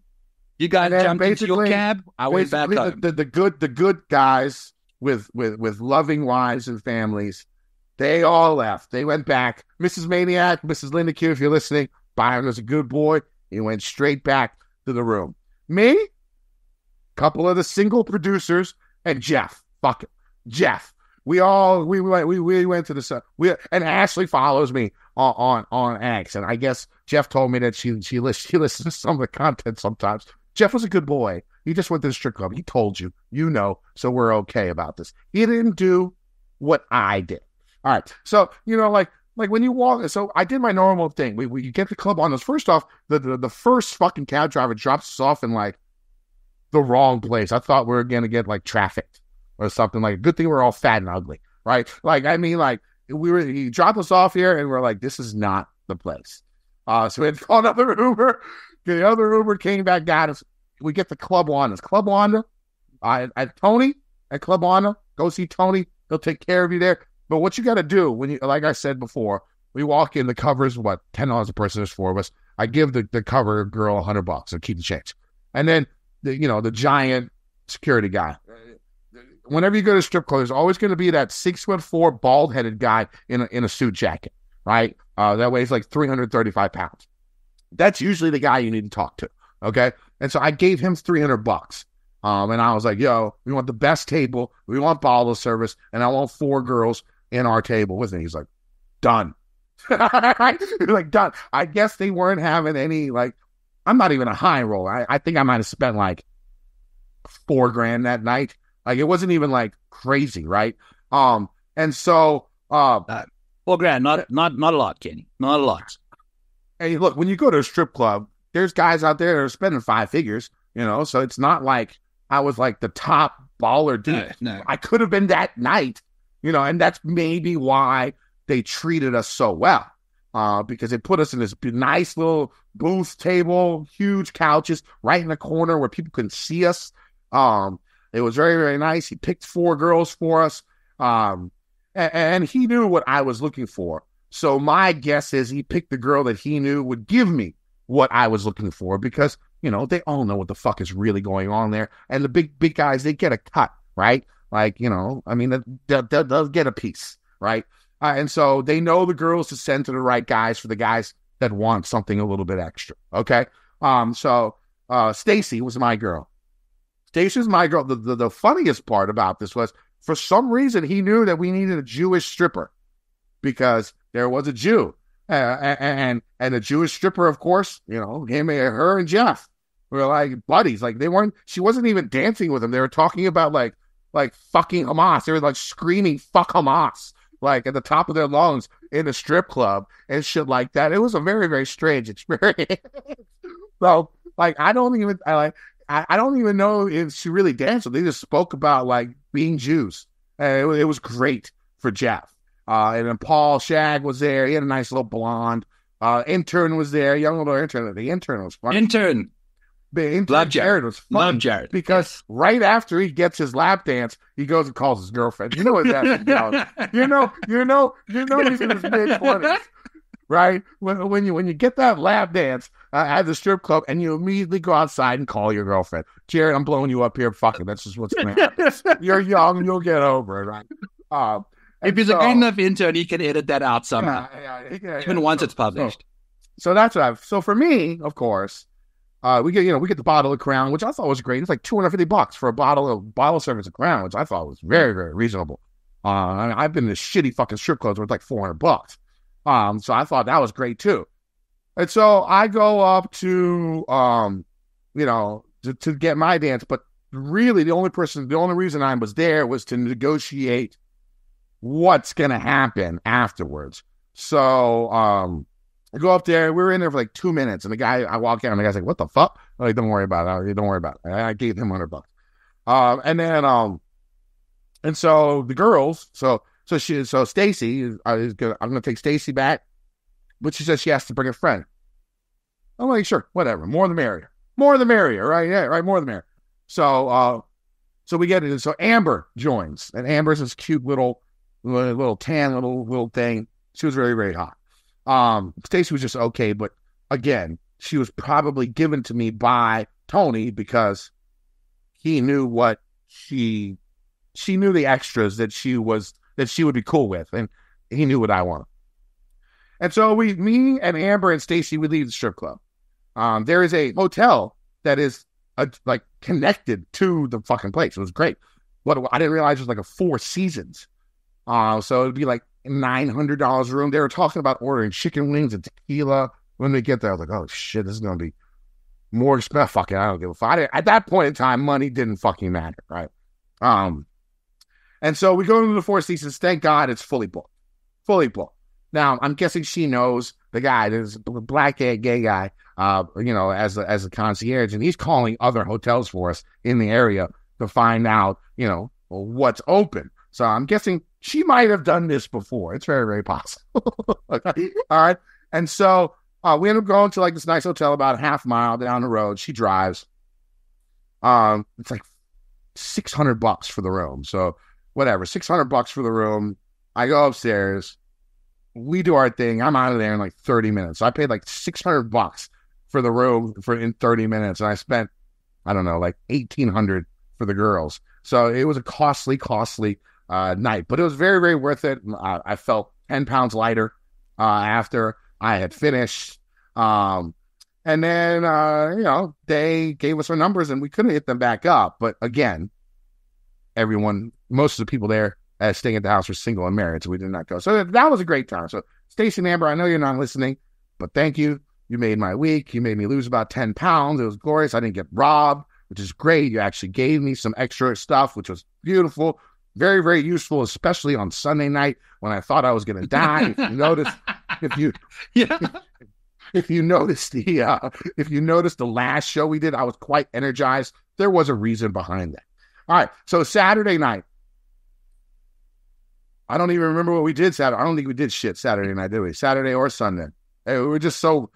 you guys jumped into your cab. I went back home. The good guys with loving wives and families, they all left. They went back. Mrs. Maniac, Mrs. Lindeque, if you're listening, Byron was a good boy. He went straight back to the room. Me, couple of the single producers, and Jeff. Fuck it. Jeff. We went to the sun. And Ashley follows me on X, and I guess Jeff told me that she listens to some of the content sometimes. Jeff was a good boy. He just went to the strip club. He told you, so we're okay about this. He didn't do what I did. All right, so like when you walk. So I did my normal thing. We get the club on this. First off, the first fucking cab driver drops us off in the wrong place. I thought we were gonna get trafficked or something. Good thing we're all fat and ugly, right? He dropped us off here, and we're like, this is not the place. So we had to call another Uber. The other Uber came back, got us. we get the Club Wanda. Club Wanda, at Tony at Club Wanda. Go see Tony. He'll take care of you there. But what you got to do when you, like I said before, we walk in. The cover is what, $10 a person. There's 4 of us. I give the cover girl $100 and keep the change. And then the giant security guy. Whenever you go to strip club, there's always going to be that 6'4" bald headed guy in a suit jacket, right? That weighs like 335 pounds. That's usually the guy you need to talk to. Okay. And so I gave him $300. And I was like, yo, we want the best table. We want bottle service. And I want 4 girls in our table with me. He's like, done. He's like, done. I guess they weren't having any, like, I'm not even a high roller. I think I might have spent like $4,000 that night. Like, it wasn't even like crazy. Right. And so, $4,000, not a lot, Kenny. Not a lot. Hey, look, when you go to a strip club, there's guys out there that are spending 5 figures, so it's not like I was like the top baller dude. No. I could have been that night, and that's maybe why they treated us so well, because they put us in this nice little booth table, huge couches right in the corner where people couldn't see us. It was very, very nice. He picked 4 girls for us, and he knew what I was looking for. So my guess is he picked the girl that he knew would give me what I was looking for, because, they all know what the fuck is really going on there. And the big guys, they get a cut, right? Like, they'll get a piece, right? And so they know the girls to send to the right guys for the guys that want something a little bit extra. Okay. So Stacy was my girl. Stacy was my girl. The funniest part about this was, for some reason, he knew that we needed a Jewish stripper, because there was a Jew, and a Jewish stripper, of course, her and Jeff were like buddies. Like, she wasn't even dancing with him. They were talking about like fucking Hamas. They were like screaming "fuck Hamas" like at the top of their lungs in a strip club and shit like that. It was a very, very strange experience. So, like, I don't even know if she really danced. They just spoke about like being Jews. It was great for Jeff. And then Paul Shag was there. He had a nice little blonde. Intern was there. Young little intern. The intern was funny. Intern. Love Jared. Was funny. Love Jared. Because right after he gets his lap dance, he goes and calls his girlfriend. You know what that is. You know he's in his mid-20s. Right? When you get that lap dance at the strip club, and you immediately go outside and call your girlfriend. Jared, I'm blowing you up here. Fuck it. That's just what's going to happen. You're young. You'll get over it, right? If he's a good enough intern, he can edit that out somehow. Even once it's published. So that's what so for me, of course, we get the bottle of Crown, which I thought was great. It's like $250 for a bottle service of Crown, which I thought was very, very reasonable. I've been in shitty fucking strip clubs where it's like $400. So I thought that was great too. And so I go up to to get my dance, but really the only reason I was there was to negotiate what's going to happen afterwards. So, I go up there. We were in there for like 2 minutes, and I walk out, and the guy's like, what the fuck? I'm like, don't worry about it. Don't worry about it. I gave him $100. And so the girls, so Stacy, I'm going to take Stacy back, but she says she has to bring a friend. I'm like, sure, whatever. More the merrier. More the merrier, right? Yeah, right. More the merrier. So we get it. So Amber joins, and Amber's this cute little tan little thing. She was very, very hot. Stacy was just okay, but again, she was probably given to me by Tony because he knew what she knew the extras that she would be cool with, and he knew what I wanted. And so me and Amber and Stacy, we leave the strip club. There is a hotel that is like connected to the fucking place. It was great. But I didn't realize it was like a 4 seasons. So it'd be like $900 a room. They were talking about ordering chicken wings and tequila when they get there. I was like, oh shit, this is going to be more expensive. Fucking, I don't give a fuck. At that point in time, money didn't fucking matter, right? And so we go into the 4 seasons. Thank God it's fully booked. Fully booked. Now, I'm guessing she knows the guy. There's a black gay guy, as a concierge, and he's calling other hotels for us in the area to find out, what's open. So I'm guessing she might have done this before. It's very, very possible. Okay. All right. And so we end up going to like this nice hotel about a half mile down the road. She drives. It's like $600 for the room. So whatever, $600 for the room. I go upstairs. We do our thing. I'm out of there in like 30 minutes. So I paid like $600 for the room in 30 minutes. And I spent, I don't know, like $1,800 for the girls. So it was a costly night, but it was very, very worth it. I felt 10 pounds lighter after I had finished. And then, they gave us our numbers and we couldn't hit them back up. But again, most of the people there staying at the house were single and married, so we did not go. So that was a great time. So Stacey and Amber, I know you're not listening, but thank you. You made my week. You made me lose about 10 pounds. It was glorious. I didn't get robbed, which is great. You actually gave me some extra stuff, which was beautiful. Very, very useful, especially on Sunday night when I thought I was going to die. If you noticed the last show we did, I was quite energized. There was a reason behind that. All right, so Saturday night. I don't even remember what we did Saturday. I don't think we did shit Saturday night, did we? Saturday or Sunday. We were just so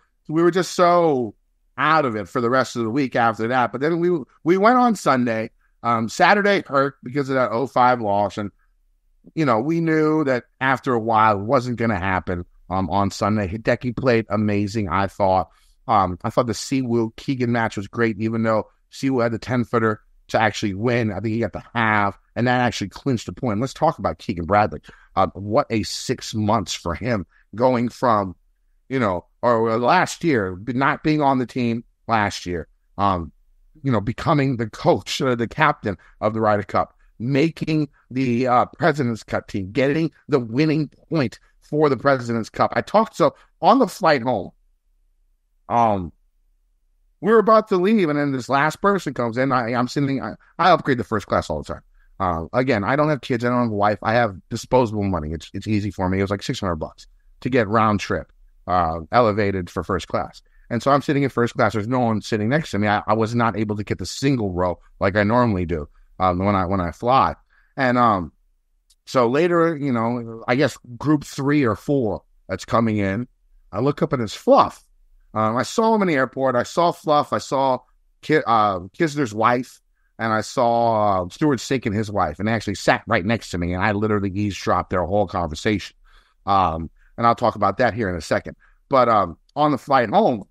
out of it for the rest of the week after that. But then we went on Sunday. Saturday hurt because of that 0-5 loss, and we knew that after a while it wasn't going to happen. On Sunday, Hideki played amazing. I thought the Siwoo Keegan match was great, even though Siwoo had the 10-footer to actually win. I think he got the half, and that actually clinched the point. Let's talk about Keegan Bradley. What a 6 months for him, going from, or last year, not being on the team last year, becoming the coach, the captain of the Ryder Cup, making the President's Cup team, getting the winning point for the President's Cup. So on the flight home, we were about to leave, and then this last person comes in. I'm sitting. I upgrade to first class all the time. Again, I don't have kids. I don't have a wife. I have disposable money. It's easy for me. It was like $600 to get round trip elevated for first class. And so I'm sitting in first class. There's no one sitting next to me. I was not able to get the single row like I normally do when I fly. And so later, I guess group 3 or 4 that's coming in, I look up and it's Fluff. I saw him in the airport. I saw Fluff. I saw Kisner's wife, and I saw Stuart Sink and his wife, and they actually sat right next to me, and I literally eavesdropped their whole conversation. And I'll talk about that here in a second. But on the flight home,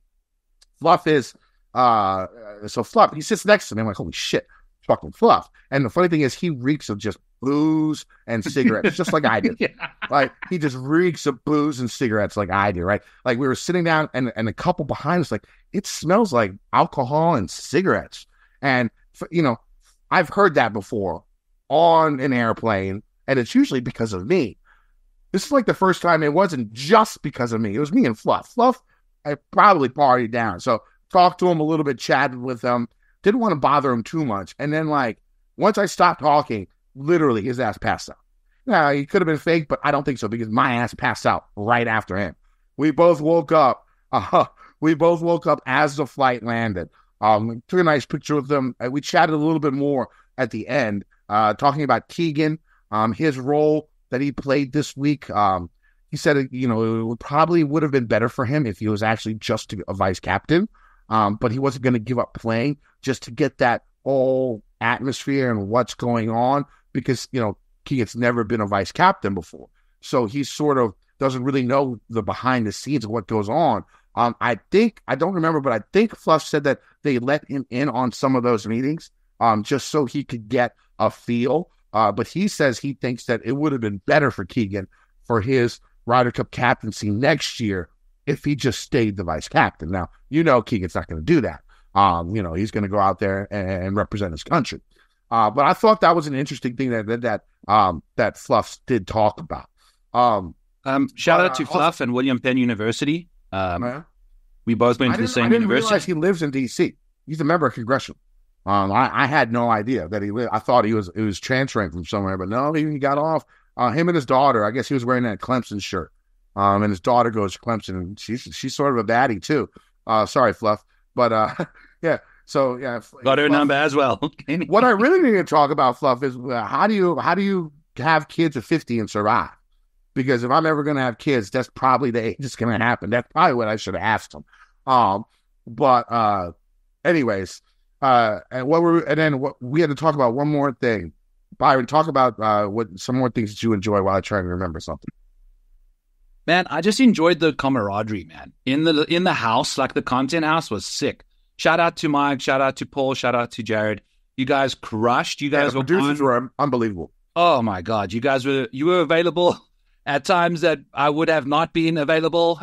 Fluff is Fluff, he sits next to me. I'm like, holy shit, fucking Fluff. And the funny thing is, he reeks of just booze and cigarettes, just like I do. Yeah. Like, he just reeks of booze and cigarettes like I do, right? Like, we were sitting down, and a couple behind us, like, it smells like alcohol and cigarettes. And, I've heard that before on an airplane, and it's usually because of me. This is like the first time it wasn't just because of me. It was me and Fluff. Fluff, I probably partied down. So talked to him a little bit, chatted with him. Didn't want to bother him too much. And then, once I stopped talking, literally his ass passed out. Now, he could have been fake, but I don't think so, because my ass passed out right after him. We both woke up. As the flight landed. Took a nice picture with them. We chatted a little bit more at the end, talking about Keegan, his role that he played this week. He said, it probably would have been better for him if he was actually just a vice captain, but he wasn't going to give up playing just to get that whole atmosphere and what's going on, because, Keegan's never been a vice captain before. So he sort of doesn't really know the behind the scenes of what goes on. I don't remember, but I think Fluff said that they let him in on some of those meetings, just so he could get a feel. But he says he thinks that it would have been better for Keegan for his Ryder Cup captaincy next year if he just stayed the vice captain. Now, Keegan's not going to do that. He's going to go out there and represent his country. But I thought that was an interesting thing that Fluff did talk about. Shout out to Fluff and William Penn University. We both went to the same university. I didn't realize he lives in D.C. He's a member of Congressional. I had no idea that he lived. I thought he was transferring from somewhere, but no, he got off. Him and his daughter, I guess he was wearing that Clemson shirt. And his daughter goes to Clemson, and she's sort of a baddie too. Sorry, Fluff, but yeah. So yeah, got her number as well. What I really need to talk about, Fluff, is how do you have kids at 50 and survive? Because if I'm ever going to have kids, that's probably the age it's going to happen. That's probably what I should have asked him. But anyways, what we had to talk about one more thing. Byron, talk about some more things that you enjoy while I try to remember something. Man, I just enjoyed the camaraderie, man. In the house, like the content house was sick. Shout out to Mike, shout out to Paul, shout out to Jared. You guys crushed. You guys the producers were unbelievable. Oh my God, you were available at times that I would have not been available.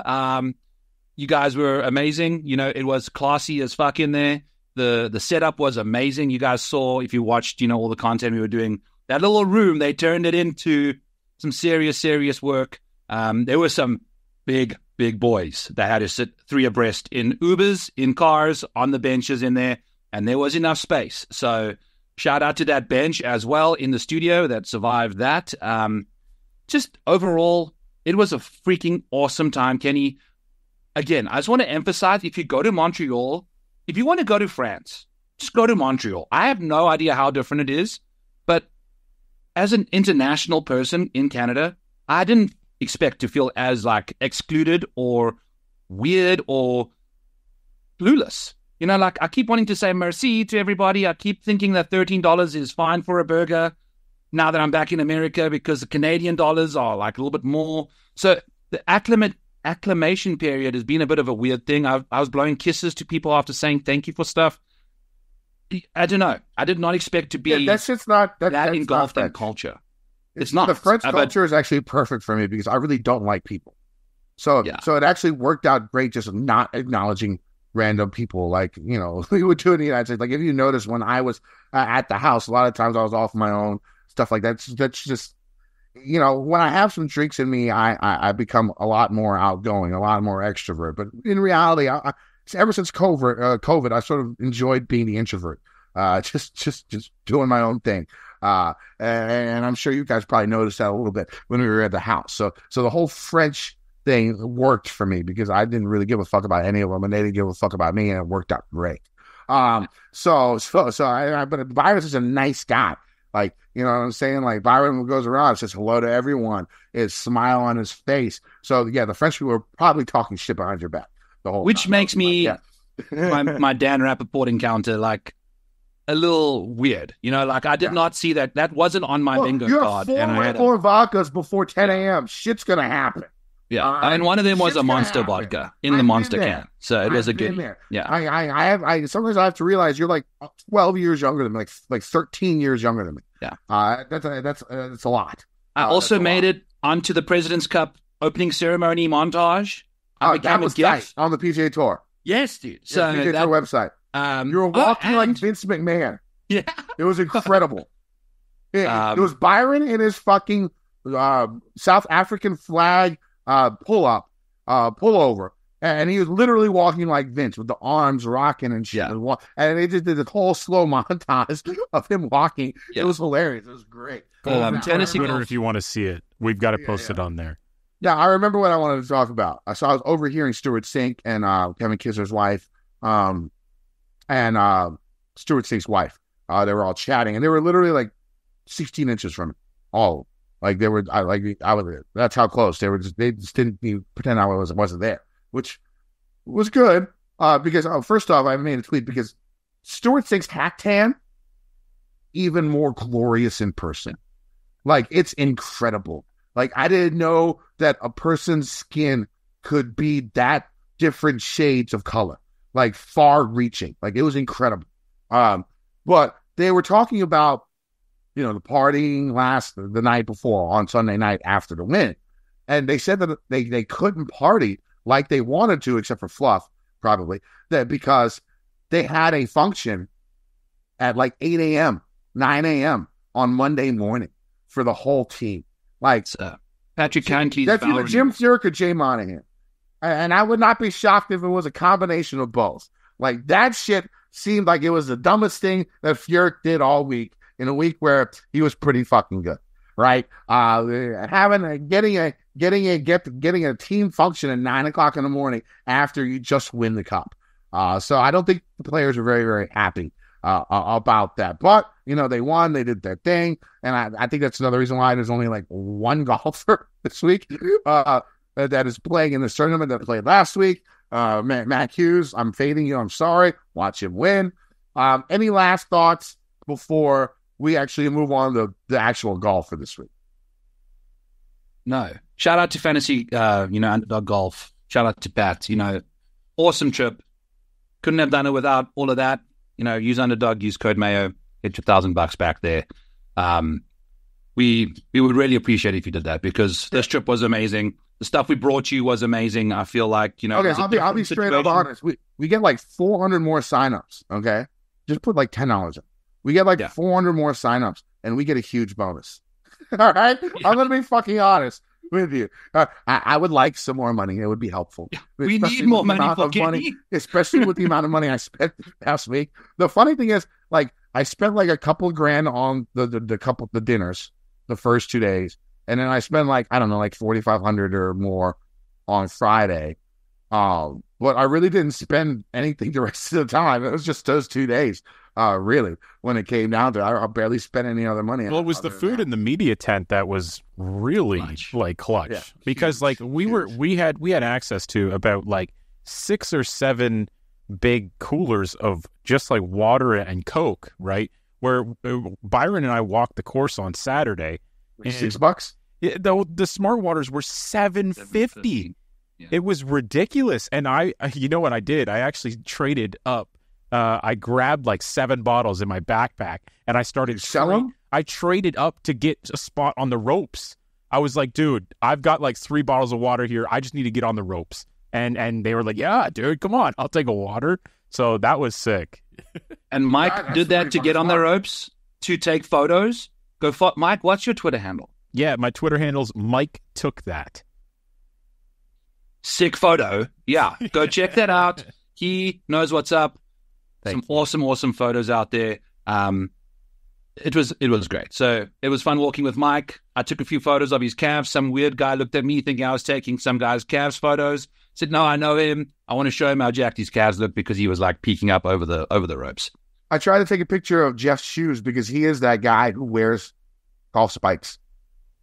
You guys were amazing. You know, it was classy as fuck in there. The setup was amazing. You guys saw, if you watched, you know, all the content we were doing, that little room, they turned it into some serious work. There were some big boys that had to sit 3 abreast in Ubers, in cars, on the benches in there, and there was enough space. So shout out to that bench as well in the studio that survived that. Just overall, it was a freaking awesome time, Kenny. Again, I just want to emphasize, if you go to Montreal, if you want to go to France, just go to Montreal. I have no idea how different it is, but as an international person in Canada, I didn't expect to feel as like excluded or weird or clueless. You know, like I keep wanting to say merci to everybody. I keep thinking that $13 is fine for a burger now that I'm back in America because the Canadian dollars are like a little bit more. So the acclamation period has been a bit of a weird thing. I was blowing kisses to people after saying thank you for stuff. I don't know. I did not expect to be that's just not that engulfed in culture. It's not. The French culture is actually perfect for me because I really don't like people. So it actually worked out great just not acknowledging random people like, you know, we would do in the United States. Like if you notice when I was at the house, a lot of times I was off my own, stuff like that. That's just, you know, when I have some drinks in me, I become a lot more outgoing, a lot more extrovert. But in reality, ever since COVID, I sort of enjoyed being the introvert, just doing my own thing. And I'm sure you guys probably noticed that a little bit when we were at the house. So the whole French thing worked for me because I didn't really give a fuck about any of them, and they didn't give a fuck about me, and it worked out great. But Byron is a nice guy. Like, you know what I'm saying? Like Byron goes around, says hello to everyone, his smile on his face. So yeah, the French people were probably talking shit behind your back the whole Which time. Makes me my Dan Rappaport encounter like a little weird. You know, like I did not see that. That wasn't on my bingo card. And I had 4 vodkas before 10 a.m. Shit's gonna happen. Yeah, and one of them was a Monster vodka in the Monster can. So it was a good. Yeah, I sometimes I have to realize you're like 12 years younger than me, like 13 years younger than me. Yeah, that's a lot. I also made it onto the President's Cup opening ceremony montage. That was nice on the PGA Tour. Yes, dude. So PGA Tour website. You were walking like Vince McMahon. Yeah, it was incredible. It was Byron in his fucking South African flag pullover, and he was literally walking like Vince with the arms rocking and shit. Yeah. And they just did this whole slow montage of him walking. Yeah. It was hilarious. It was great. Tennessee Twitter, if you want to see it, we've got it posted on there. Yeah, I remember what I wanted to talk about. I was overhearing Stuart Sink and Kevin Kisner's wife, and Stuart Sink's wife. They were all chatting, and they were literally like 16 inches from me, all. Like they were, that's how close they were. They just didn't even pretend I wasn't there, which was good. Because first off, I made a tweet because Stuart Sink's hat tan, even more glorious in person. Like it's incredible. Like I didn't know that a person's skin could be that different shades of color, like far-reaching. Like it was incredible. But they were talking about, you know, the partying the night before on Sunday night after the win. And they said that they couldn't party like they wanted to, except for Fluff, probably, that because they had a function at like 8 a.m., 9 a.m. on Monday morning for the whole team. Like, Patrick Cantley's that's either Jim Furyk or Jay Monahan. And I would not be shocked if it was a combination of both. Like, that shit seemed like it was the dumbest thing that Furyk did all week. In a week where he was pretty fucking good, right? Getting a team function at 9 o'clock in the morning after you just win the cup. So I don't think the players are very, very happy about that. But you know, they won, they did their thing, and I think that's another reason why there's only like one golfer this week that is playing in this tournament that played last week. Matt Hughes, I'm fading you. I'm sorry. Watch him win. Any last thoughts before we actually move on to the actual golf for this week? No. Shout out to Fantasy, Underdog Golf. Shout out to Pat. Awesome trip. Couldn't have done it without all of that. Use Underdog, use code Mayo, get your $1,000 back there. We would really appreciate it if you did that, because this trip was amazing. The stuff we brought you was amazing. I feel like, Okay, I'll be straight up honest. We get like 400 more signups. Okay, just put like $10 in. We get like 400 more signups, and we get a huge bonus. All right, I'm gonna be fucking honest with you. I would like some more money. It would be helpful. We need more money, especially with the amount of money I spent this past week. The funny thing is, like, I spent like a couple grand on the dinners the first 2 days, and then I spent like, I don't know, like $4,500 or more on Friday. But I really didn't spend anything the rest of the time. It was just those 2 days. Really, when it came down to it, I barely spent any other money. Well, it was the food in the media tent that was really clutch, because like we had access to about like 6 or 7 big coolers of just like water and Coke, right? Where Byron and I walked the course on Saturday. $6? Yeah, the smart waters were $7.50. Yeah. It was ridiculous. And you know what I did? I actually traded up. I grabbed like 7 bottles in my backpack, and I started selling. I traded up to get a spot on the ropes. I was like, dude, I've got like 3 bottles of water here. I just need to get on the ropes. And they were like, yeah, dude, come on, I'll take a water. So that was sick. And Mike did that to get on the ropes, to take photos. Mike, what's your Twitter handle? Yeah, my Twitter handle's Mike Took That. Sick photo. Yeah, go check that out. He knows what's up. Awesome photos out there. It was great. So it was fun walking with Mike. I took a few photos of his calves. Some weird guy looked at me thinking I was taking some guy's calves photos. Said, no, I know him. I want to show him how jacked his calves look, because he was like peeking up over the ropes. I tried to take a picture of Jeff's shoes, because he is that guy who wears golf spikes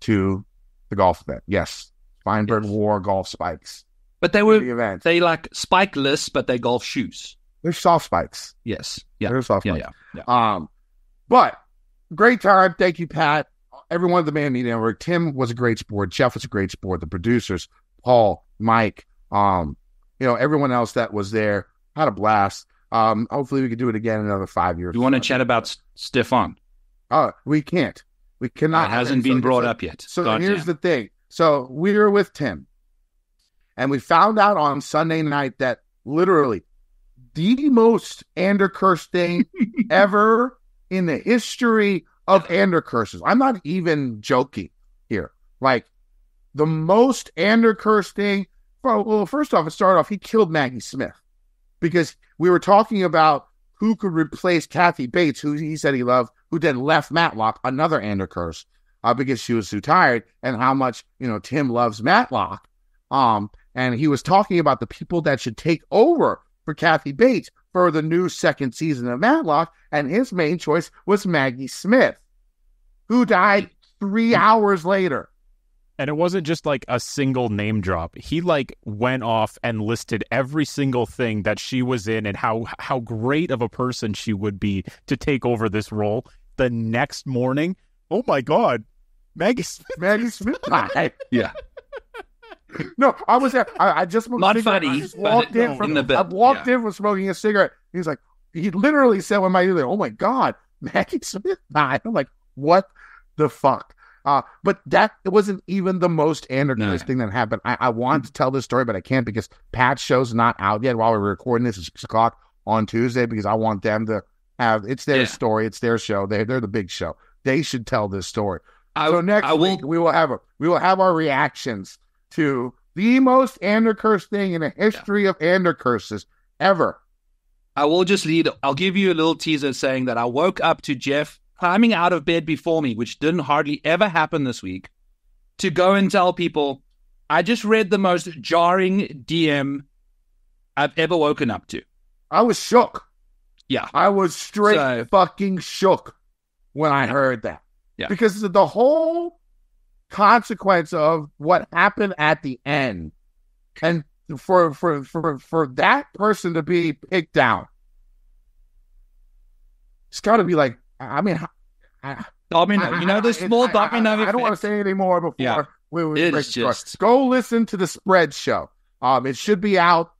to the golf event. Yes, Feinberg wore golf spikes. But they like spikeless, but they golf shoes. They're soft spikes. Yes. Yeah. They're soft spikes. Yeah. But great time. Thank you, Pat. Everyone at the Man Media Network. Tim was a great sport. Jeff was a great sport. The producers, Paul, Mike, everyone else that was there had a blast. Hopefully we can do it again in another 5 years. You want to chat about Stefan? We can't. We cannot. It hasn't been brought up yet. So here's the thing. So we were with Tim, and we found out on Sunday night that literally the most Andercurse thing ever in the history of Andercurses. I'm not even joking here. Like, the most Andercurse thing. Well, first off, it started off, he killed Maggie Smith, because we were talking about who could replace Kathy Bates, who he said he loved, who then left Matlock, another Andercurse, because she was too tired, and how much, Tim loves Matlock. And he was talking about the people that should take over for Kathy Bates for the new second season of Matlock, and his main choice was Maggie Smith, who died 3 hours later. And it wasn't just like a single name drop. He like went off and listed every single thing that she was in, and how great of a person she would be to take over this role. The next morning, oh my God, Maggie Smith died. Yeah. No, I was there. I just not funny. I just walked in from smoking a cigarette. He's like, he literally said when my oh my God, Maggie Smith died. I'm like, what the fuck? But it wasn't even the most Andercurse thing that happened. I wanted to tell this story, but I can't, because Pat's show's not out yet while we're recording this at 6 o'clock on Tuesday, because I want them to have, it's their story, it's their show. They're the big show. They should tell this story. So next week we will have our reactions to the most Andercurse thing in the history of Andercurses ever. I'll give you a little teaser saying that I woke up to Jeff climbing out of bed before me, which didn't hardly ever happen this week, to go and tell people, I just read the most jarring DM I've ever woken up to. I was shook. Yeah. I was straight fucking shook when I heard that. Yeah. Because the whole consequence of what happened at the end, and for that person to be picked out, It's got to be like, I mean, domino. The small domino effect. I don't want to say any more before we it's just go listen to the Spread Show. It should be out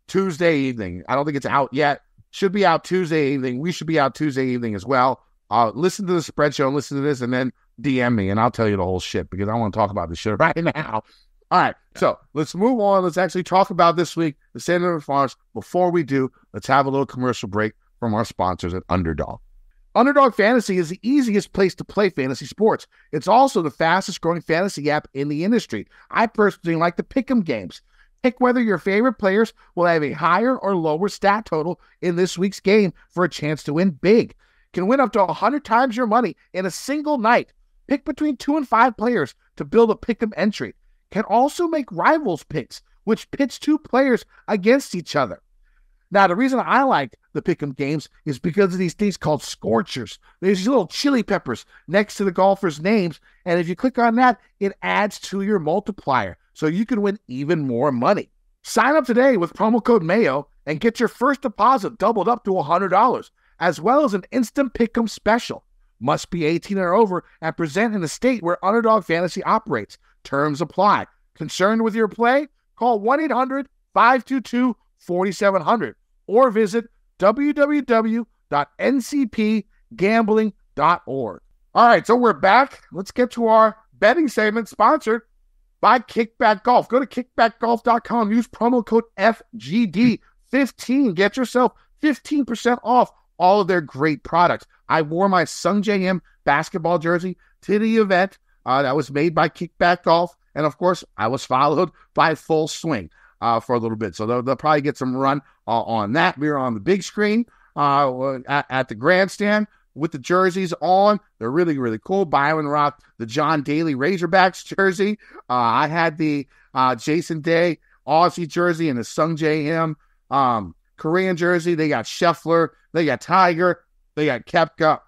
Tuesday evening. I don't think it's out yet. Should be out Tuesday evening. We should be out Tuesday evening as well. Listen to the Spread Show and listen to this, and then DM me, and I'll tell you the whole shit because I want to talk about this shit right now. All right, so let's move on. Let's actually talk about this week, the Sanderson Farms. Before we do, let's have a little commercial break from our sponsors at Underdog. Underdog Fantasy is the easiest place to play fantasy sports. It's also the fastest growing fantasy app in the industry. I personally like the pick'em games. Pick whether your favorite players will have a higher or lower stat total in this week's game for a chance to win big. Can win up to 100 times your money in a single night. Pick between 2 and 5 players to build a pick'em entry. Can also make rivals picks, which pits 2 players against each other. Now, the reason I like the pick'em games is because of these things called scorchers. There's these little chili peppers next to the golfers' names, and if you click on that, it adds to your multiplier, so you can win even more money. Sign up today with promo code Mayo and get your first deposit doubled up to $100, as well as an instant pick'em special. Must be 18 or over and present in a state where Underdog Fantasy operates. Terms apply. Concerned with your play? Call 1-800-522-4700 or visit www.ncpgambling.org. All right, so we're back. Let's get to our betting segment sponsored by Kickback Golf. Go to kickbackgolf.com. Use promo code FGD15. Get yourself 15% off all of their great products. I wore my Sung J M basketball jersey to the event that was made by Kickback Golf. And, of course, I was followed by Full Swing for a little bit. So they'll probably get some run on that. We were on the big screen at the grandstand with the jerseys on. They're really, really cool. Byron rocked the John Daly Razorbacks jersey. I had the Jason Day Aussie jersey and the Sung J M Korean jersey. They got Scheffler. They got Tiger. They got Koepka.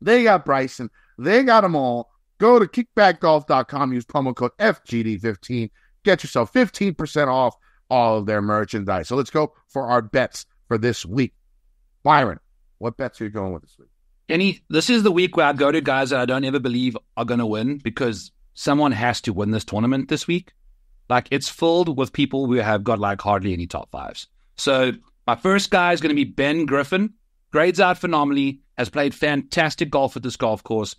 They got Bryson. They got them all. Go to kickbackgolf.com. Use promo code FGD15. Get yourself 15% off all of their merchandise. So let's go for our bets for this week. Byron, what bets are you going with this week? This is the week where I go to guys that I don't ever believe are going to win because someone has to win this tournament this week. Like, it's filled with people who have got like hardly any top fives. So my first guy is going to be Ben Griffin. Grades out phenomenally, has played fantastic golf at this golf course.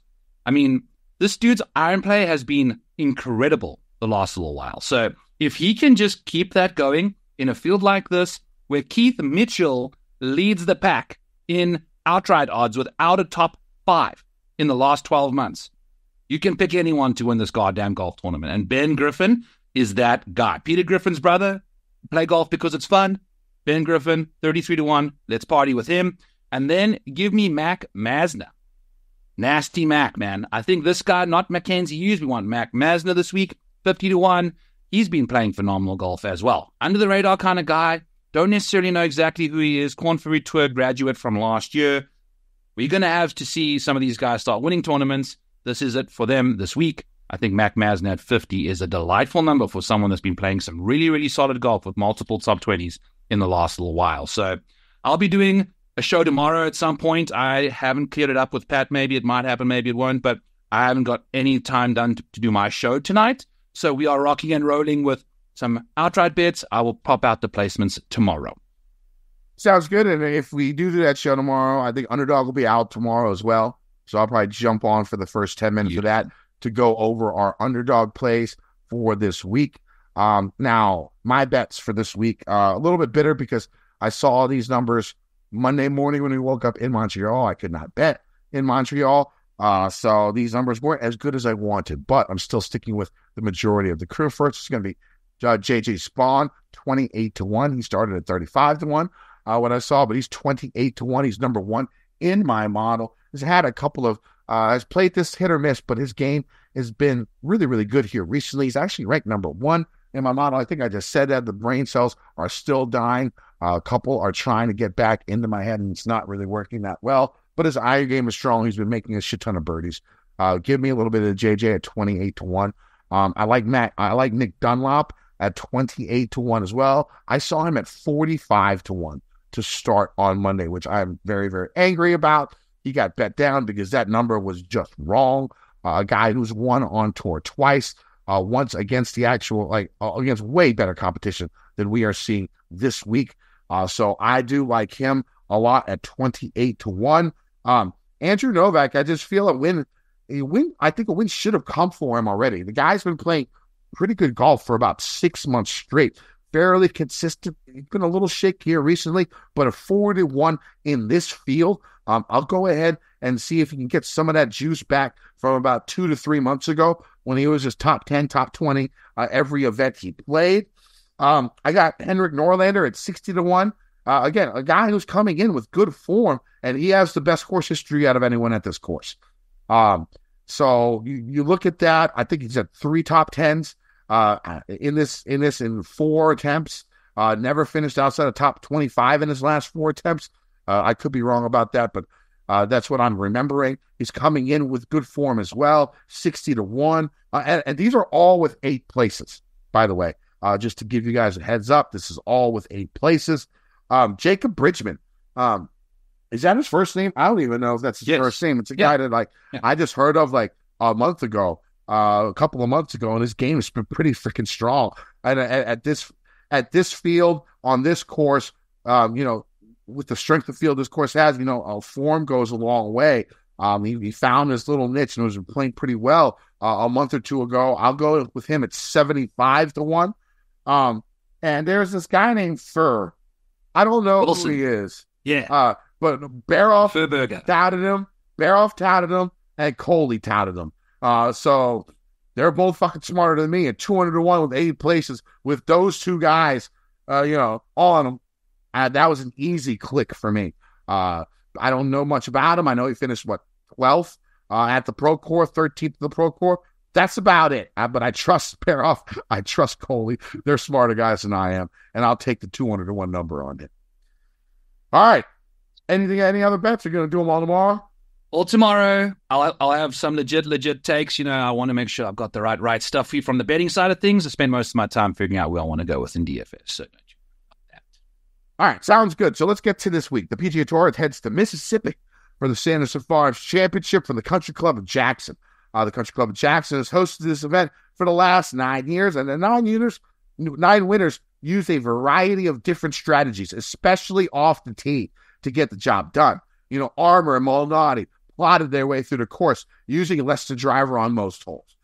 I mean, this dude's iron play has been incredible the last little while. So if he can just keep that going in a field like this, where Keith Mitchell leads the pack in outright odds without a top 5 in the last 12 months, you can pick anyone to win this goddamn golf tournament. And Ben Griffin is that guy. Peter Griffin's brother, play golf because it's fun. Ben Griffin, 33-1. Let's party with him. And then give me Mac Masner. Nasty Mac, man. I think this guy, not Mackenzie Hughes, we want Mac Masner this week, 50-1. He's been playing phenomenal golf as well. Under the radar kind of guy. Don't necessarily know exactly who he is. Corn Ferry Tour graduate from last year. We're going to have to see some of these guys start winning tournaments. This is it for them this week. I think Mac Masner at 50 is a delightful number for someone that's been playing some really, really solid golf with multiple top 20s in the last little while. So I'll be doing a show tomorrow at some point. I haven't cleared it up with Pat. Maybe it might happen, maybe it won't, but I haven't got any time done to do my show tonight. So we are rocking and rolling with some outright bets. I will pop out the placements tomorrow. Sounds good. And if we do that show tomorrow, I think Underdog will be out tomorrow as well. So I'll probably jump on for the first 10 minutes of that to go over our Underdog plays for this week. Now, my bets for this week are a little bit bitter because I saw these numbers Monday morning when we woke up in Montreal. I could not bet in Montreal. So these numbers weren't as good as I wanted, but I'm still sticking with the majority of the crew. First, it's going to be JJ Spawn, 28-1. He started at 35-1 when I saw, but he's 28-1. He's number 1 in my model. He's had a couple of, has played this hit or miss, but his game has been really, really good here recently. He's actually ranked number 1 in my model. I think I just said that. The brain cells are still dying. A couple are trying to get back into my head, and it's not really working that well. But his iron game is strong. He's been making a shit ton of birdies. Give me a little bit of JJ at 28-1. I like Nick Dunlop at 28-1 as well. I saw him at 45-1 to start on Monday, which I'm very, very angry about. he got bet down because that number was just wrong. A guy who's won on tour twice, once against the actual, against way better competition than we are seeing this week. So I do like him a lot at 28-1. Andrew Novak, I just feel I think a win should have come for him already. The guy's been playing pretty good golf for about 6 months straight. Fairly consistent. He's been a little shaky here recently, but a 4-1 in this field. I'll go ahead and see if he can get some of that juice back from about 2 to 3 months ago when he was just top 10, top 20 every event he played. I got Henrik Norlander at 60-1. Again, a guy who's coming in with good form, and he has the best course history out of anyone at this course. So you look at that. I think he's at 3 top 10s in 4 attempts. Never finished outside of top 25 in his last 4 attempts. I could be wrong about that, but that's what I'm remembering. He's coming in with good form as well, 60-1. And these are all with 8 places, by the way. Just to give you guys a heads up, this is all with 8 places. Jacob Bridgman. Is that his first name? I don't even know if that's his first name. It's a guy that I just heard of a month ago, a couple of months ago, and his game has been pretty freaking strong. And at this field, on this course, with the strength of field this course has, form goes a long way. He found his little niche and was playing pretty well a month or two ago. I'll go with him at 75-1. And there's this guy named Fur. I don't know Wilson. Who he is. Yeah. But Baroff touted him, and Coley touted him. So they're both fucking smarter than me. At 200-1 with 8 places with those 2 guys, on them. That was an easy click for me. I don't know much about him. I know he finished 12th at the Pro Tour, 13th at the Pro Tour. That's about it. But I trust Baroff. I trust Coley. They're smarter guys than I am, and I'll take the 200-1 number on it. All right. Any other bets? You're going to do them all tomorrow? All tomorrow. I'll have some legit takes. I want to make sure I've got the right stuff for you from the betting side of things. I spend most of my time figuring out where I want to go with in DFS. So don't you worry about that. All right. Sounds good. So let's get to this week. The PGA Tour heads to Mississippi for the Sanderson Farms Championship from the Country Club of Jackson. The Country Club of Jackson has hosted this event for the last 9 years, and the 9 winners use a variety of different strategies, especially off the tee, to get the job done. Armour and Molinari plotted their way through the course using less than driver on most holes.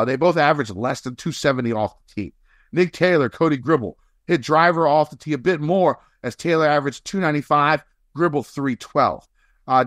They both averaged less than 270 off the tee. Nick Taylor, Cody Gribble hit driver off the tee a bit more as Taylor averaged 295, Gribble 312.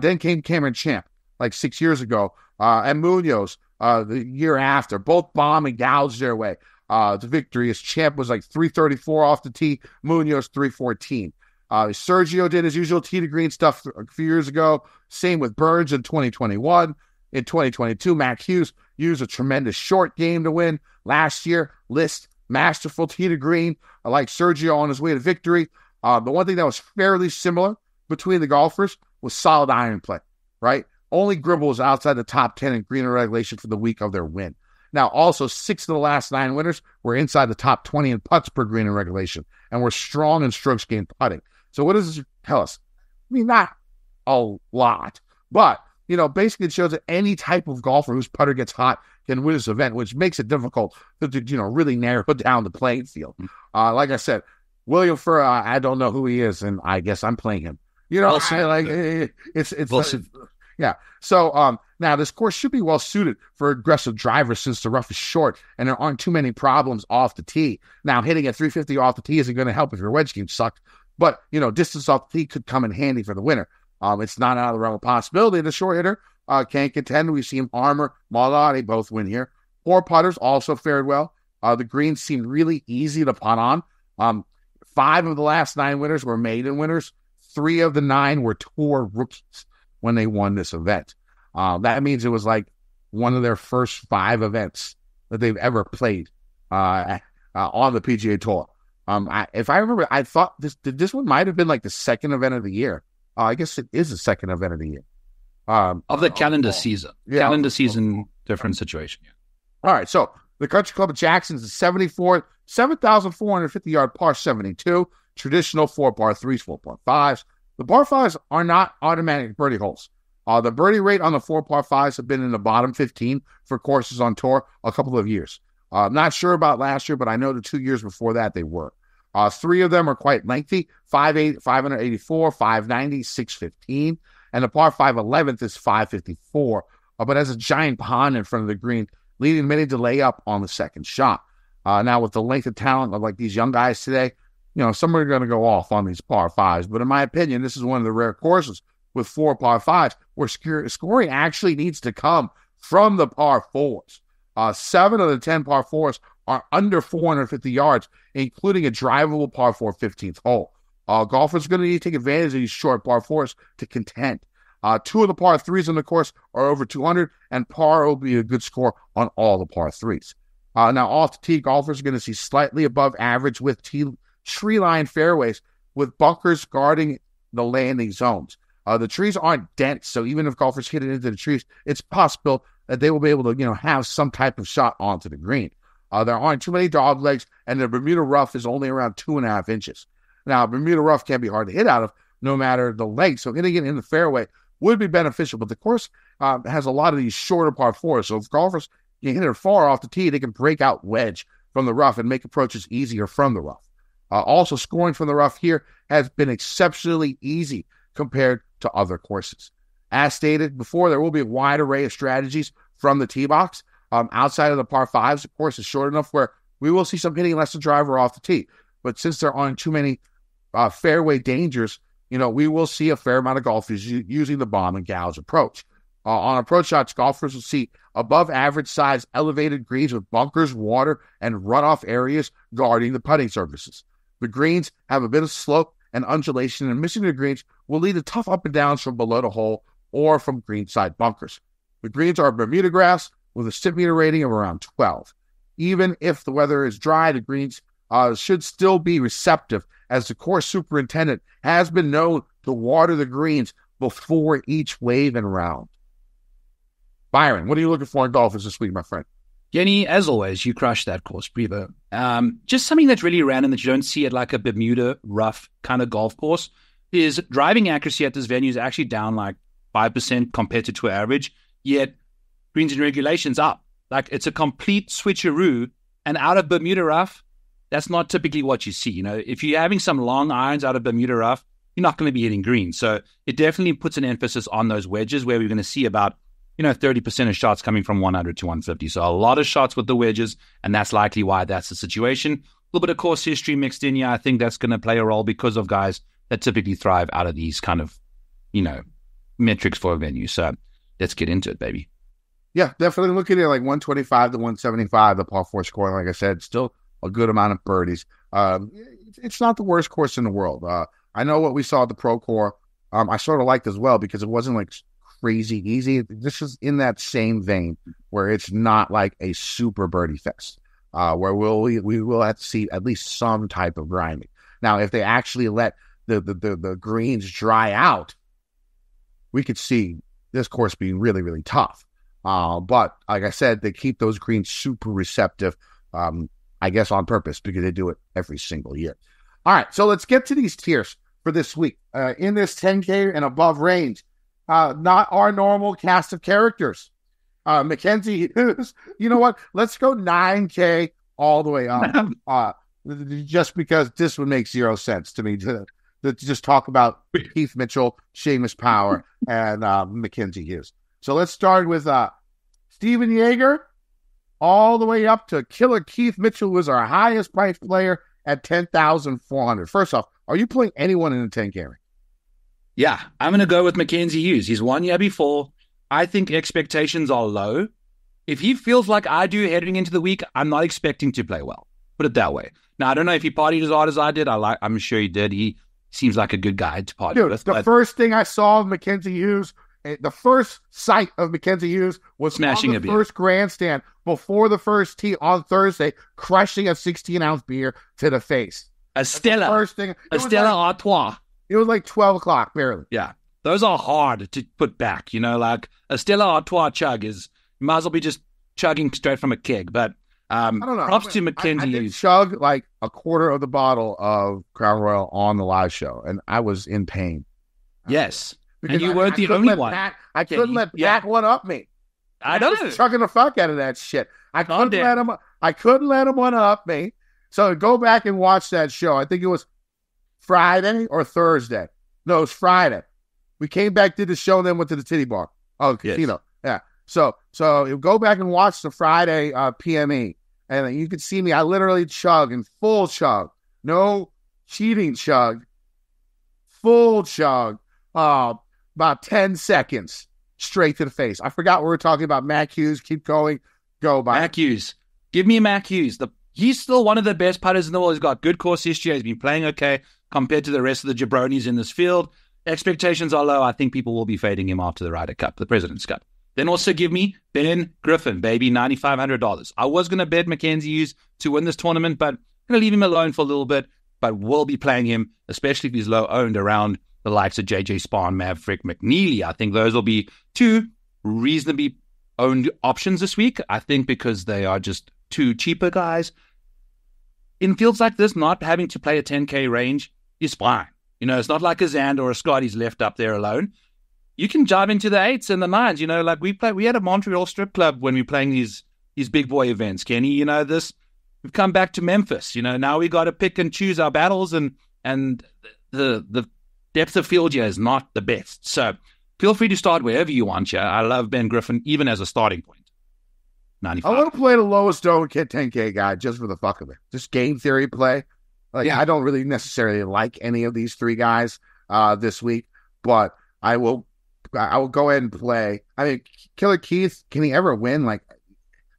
Then came Cameron Champ 6 years ago, and Munoz the year after. Both bomb and gouged their way to victory as Champ was 334 off the tee, Munoz 314. Sergio did his usual tee to green stuff a few years ago. Same with Burns in 2021. In 2022, Matt Hughes used a tremendous short game to win. Last year, List, masterful tee to green, like Sergio on his way to victory. The one thing that was fairly similar between the golfers was solid iron play, right? Only Gribble was outside the top 10 in green regulation for the week of their win. Now, also, 6 of the last 9 winners were inside the top 20 in putts per green in regulation and were strong in strokes gained putting. So what does this tell us? I mean, not a lot, but, basically it shows that any type of golfer whose putter gets hot can win this event, which makes it difficult to really narrow down the playing field. Like I said, William Furr, I don't know who he is, and I guess I'm playing him. It's Wilson. Yeah. So now this course should be well suited for aggressive drivers since the rough is short and there aren't too many problems off the tee. Now, hitting at 350 off the tee isn't going to help if your wedge game sucked, but distance off the tee could come in handy for the winner. It's not out of the realm of possibility. The short hitter can't contend. We've seen Armour, Molinari both win here. 4 putters also fared well. The greens seemed really easy to putt on. 5 of the last 9 winners were maiden winners. 3 of the 9 were tour rookies when they won this event. That means it was one of their first 5 events that they've ever played on the PGA Tour. If I remember, I thought this one might have been the second event of the year. I guess it is the second event of the year. Of the calendar season. Yeah. Calendar season, different situation. Yeah. All right, so the Country Club of Jackson is 74th, 7,450-yard par 72, traditional 4 par 3s, 4 par 5s. The par 5s are not automatic birdie holes. The birdie rate on the 4 par 5s have been in the bottom 15 for courses on tour a couple of years. I'm not sure about last year, but I know the 2 years before that they were. 3 of them are quite lengthy, 584, 590, 615, and the par 5 11th is 554, but has a giant pond in front of the green, leading many to lay up on the second shot. Now, with the length of talent of like these young guys today, some are going to go off on these par 5s, but in my opinion, this is one of the rare courses with 4 par 5s where scoring actually needs to come from the par 4s. 7 of the 10 par 4s are under 450 yards, including a drivable par 4 15th hole. Golfers are going to need to take advantage of these short par 4s to contend. 2 of the par 3s on the course are over 200, and par will be a good score on all the par 3s. Now, off the tee, golfers are going to see slightly above average with tree-lined fairways with bunkers guarding the landing zones. The trees aren't dense, so even if golfers hit it into the trees, it's possible that they will be able to, have some type of shot onto the green. There aren't too many dog legs, and the Bermuda rough is only around 2.5 inches. Now, Bermuda rough can be hard to hit out of, no matter the length, so hitting it in the fairway would be beneficial, but the course has a lot of these shorter par 4s, so if golfers can hit it far off the tee, they can break out wedge from the rough and make approaches easier from the rough. Also, scoring from the rough here has been exceptionally easy compared to other courses. As stated before, there will be a wide array of strategies from the tee box. Outside of the par 5s, the course is short enough where we will see some hitting less than driver off the tee. But since there aren't too many fairway dangers, we will see a fair amount of golfers using the bomb and gouge approach. On approach shots, golfers will see above average size elevated greens with bunkers, water, and runoff areas guarding the putting surfaces. The greens have a bit of slope and undulation, and missing the greens will lead to tough up and downs from below the hole or from greenside bunkers. The greens are Bermuda grass with a stiff-meter rating of around 12. Even if the weather is dry, the greens should still be receptive, as the course superintendent has been known to water the greens before each wave and round. Byron, what are you looking for in golfers this week, my friend? Jenny, as always, you crushed that course, Brevo. Just something that's really random that you don't see at like a Bermuda rough kind of golf course is driving accuracy at this venue is actually down like 5% compared to tour average, yet greens and regulations up. Like it's a complete switcheroo, and out of Bermuda rough, that's not typically what you see. If you're having some long irons out of Bermuda rough, you're not going to be hitting greens. So it definitely puts an emphasis on those wedges where we're going to see about 30% of shots coming from 100 to 150. So a lot of shots with the wedges, and that's likely why that's the situation. A little bit of course history mixed in here. I think that's going to play a role because of guys that typically thrive out of these kind of, metrics for a venue. So let's get into it, baby. Yeah, definitely looking at like 125 to 175, the par 4 scoring. Like I said, still a good amount of birdies. It's not the worst course in the world. I know what we saw at the Pro Tour. I sort of liked as well because it wasn't like crazy easy. This is in that same vein where it's not like a super birdie fest, where we will have to see at least some type of grinding. Now, if they actually let the greens dry out, we could see this course being really, really tough. But like I said, they keep those greens super receptive, I guess on purpose, because they do it every single year. All right, so let's get to these tiers for this week. In this 10K and above range, not our normal cast of characters. Mackenzie Hughes, you know what? Let's go 9K all the way up. Just because this would make zero sense to me to just talk about Keith Mitchell, Seamus Power, and Mackenzie Hughes. So let's start with Steven Yeager, all the way up to Killer Keith Mitchell, who is our highest priced player at $10,400. First off, are you playing anyone in the 10K range? Yeah, I'm going to go with Mackenzie Hughes. He's 1 year before. I think expectations are low. If he feels like I do heading into the week, I'm not expecting to play well. Put it that way. Now, I don't know if he partied as hard as I did. I'm sure he did. He seems like a good guy to party with. The first thing I saw of Mackenzie Hughes, the first sight of Mackenzie Hughes was smashing on the first grandstand before the first tee on Thursday, crushing a 16-ounce beer to the face. A Stella Artois. It was like 12 o'clock, barely. Yeah. Those are hard to put back, like a Stella Artois chug is, you might as well be just chugging straight from a keg. But I don't know. Props to Mackenzie. I did chug like a quarter of the bottle of Crown Royal on the live show, and I was in pain. Yes. And you weren't the only one. I couldn't let Pat one up me. I know. I was chucking the fuck out of that shit. I couldn't let him one up me. So go back and watch that show. I think it was Friday or Thursday. No, it was Friday. We came back, did the show, and then went to the titty bar. Oh, casino. Yes. Yeah. So you go back and watch the Friday PME, and you can see me. I literally chug in full chug. No cheating chug. Full chug. About 10 seconds straight to the face. I forgot we were talking about Mac Hughes. Keep going. Go, Byron. Mac Hughes. Give me Mac Hughes. He's still one of the best putters in the world. He's got good course history. He's been playing okay compared to the rest of the jabronis in this field. Expectations are low. I think people will be fading him after the Ryder Cup, the President's Cup. Then also give me Ben Griffin, baby, $9,500. I was going to bet Mackenzie Hughes to win this tournament, but I'm going to leave him alone for a little bit, but will be playing him, especially if he's low-owned, around the likes of JJ Spahn, Maverick, McNeely. I think those will be two reasonably owned options this week, I think, because they are just two cheaper guys. In fields like this, not having to play a 10K range is fine. You know, it's not like a Xander or a Scott he's left up there alone. You can jive into the 8s and the 9s. You know, like we had a Montreal strip club when we were playing these big boy events, Kenny. You know, we've come back to Memphis. You know, now we got to pick and choose our battles, and the depth of field here is not the best. So feel free to start wherever you want. Yeah, I love Ben Griffin, even as a starting point. 95. I want to play the lowest owned 10K guy just for the fuck of it. Just game theory play. I don't really necessarily like any of these three guys this week, but I will go ahead and play. I mean, Killer Keith, can he ever win? Like,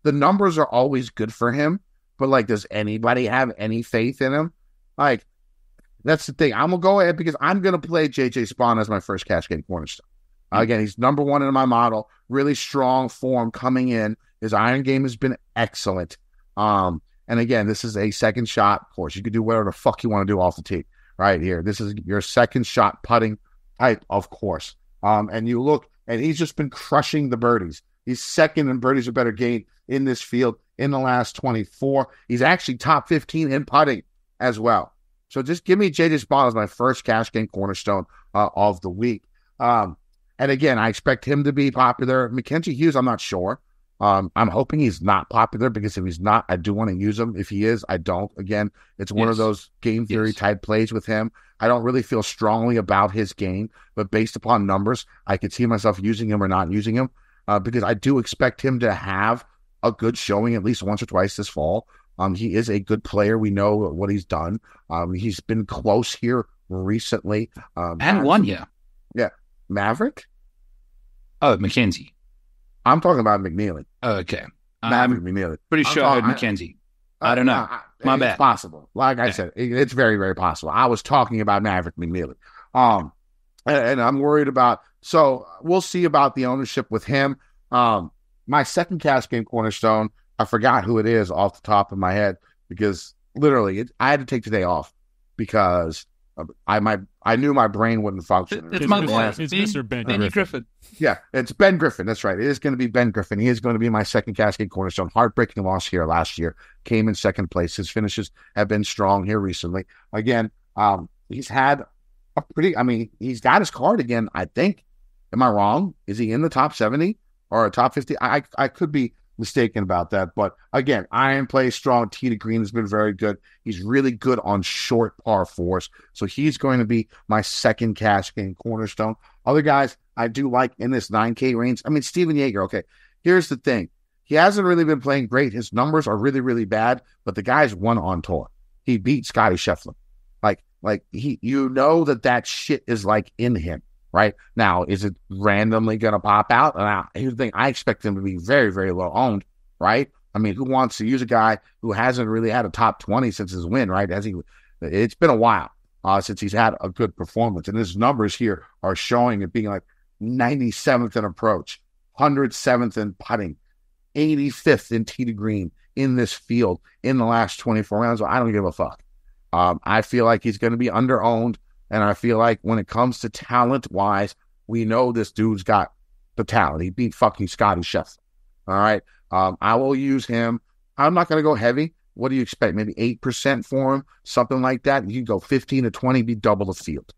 the numbers are always good for him, but like, does anybody have any faith in him? Like, that's the thing. I'm going to go ahead because I'm going to play JJ Spahn as my first cash game cornerstone. Again, he's number one in my model. Really strong form coming in. His iron game has been excellent. And again, this is a second shot course. You can do whatever the fuck you want to do off the tee right here. This is your second shot putting type of course. And you look, and he's just been crushing the birdies. He's second in birdies or better gain in this field in the last 24. He's actually top 15 in putting as well. So just give me JJ Spahn as my first cash game cornerstone of the week. And again, I expect him to be popular. Mackenzie Hughes, I'm not sure. I'm hoping he's not popular, because if he's not, I do want to use him. If he is, I don't. Again, it's one of those game theory type plays with him. I don't really feel strongly about his game, but based upon numbers, I could see myself using him or not using him, because I do expect him to have a good showing at least once or twice this fall. He is a good player. We know what he's done. He's been close here recently. And won, yeah. Yeah. Maverick? Oh, Mackenzie. I'm talking about McNeely. Oh, okay. Maverick McNeely. Pretty sure I heard Mackenzie. I don't know. My bad. It's possible. Like I said, it's very, very possible. I was talking about Maverick McNeely. And I'm worried about, so we'll see about the ownership with him. My second cash game cornerstone, I forgot who it is off the top of my head, because literally I had to take today off because I knew my brain wouldn't function. It's my boy. It's Mr. Ben Griffin. Yeah, it's Ben Griffin. That's right. It is going to be Ben Griffin. He is going to be my second cash game cornerstone. Heartbreaking loss here last year. Came in second place. His finishes have been strong here recently. Again, he's had a pretty, he's got his card again, I think. Am I wrong? Is he in the top 70 or a top 50? I could be mistaken about that. But again, iron play strong. Tee to green has been very good. He's really good on short par fours. So he's going to be my second cash game cornerstone. Other guys I do like in this 9K range. Steven Yeager. Okay, here's the thing. He hasn't really been playing great. His numbers are really, really bad, but the guy's won on tour. He beat Scotty Scheffler. Like you know that shit is like in him. Right now, is it randomly going to pop out? Now, here's the thing: I expect him to be very, very low owned. Right? Who wants to use a guy who hasn't really had a top 20 since his win? Right? It's been a while since he's had a good performance, and his numbers here are showing it being like 97th in approach, 107th in putting, 85th in tee to green in this field in the last 24 rounds. So I don't give a fuck. I feel like he's going to be under owned. And I feel like when it comes to talent-wise, we know this dude's got the talent. He beat fucking Scotty Scheffler. All right? I will use him. I'm not going to go heavy. What do you expect? Maybe 8% for him? Something like that. You can go 15 to 20, be double the field.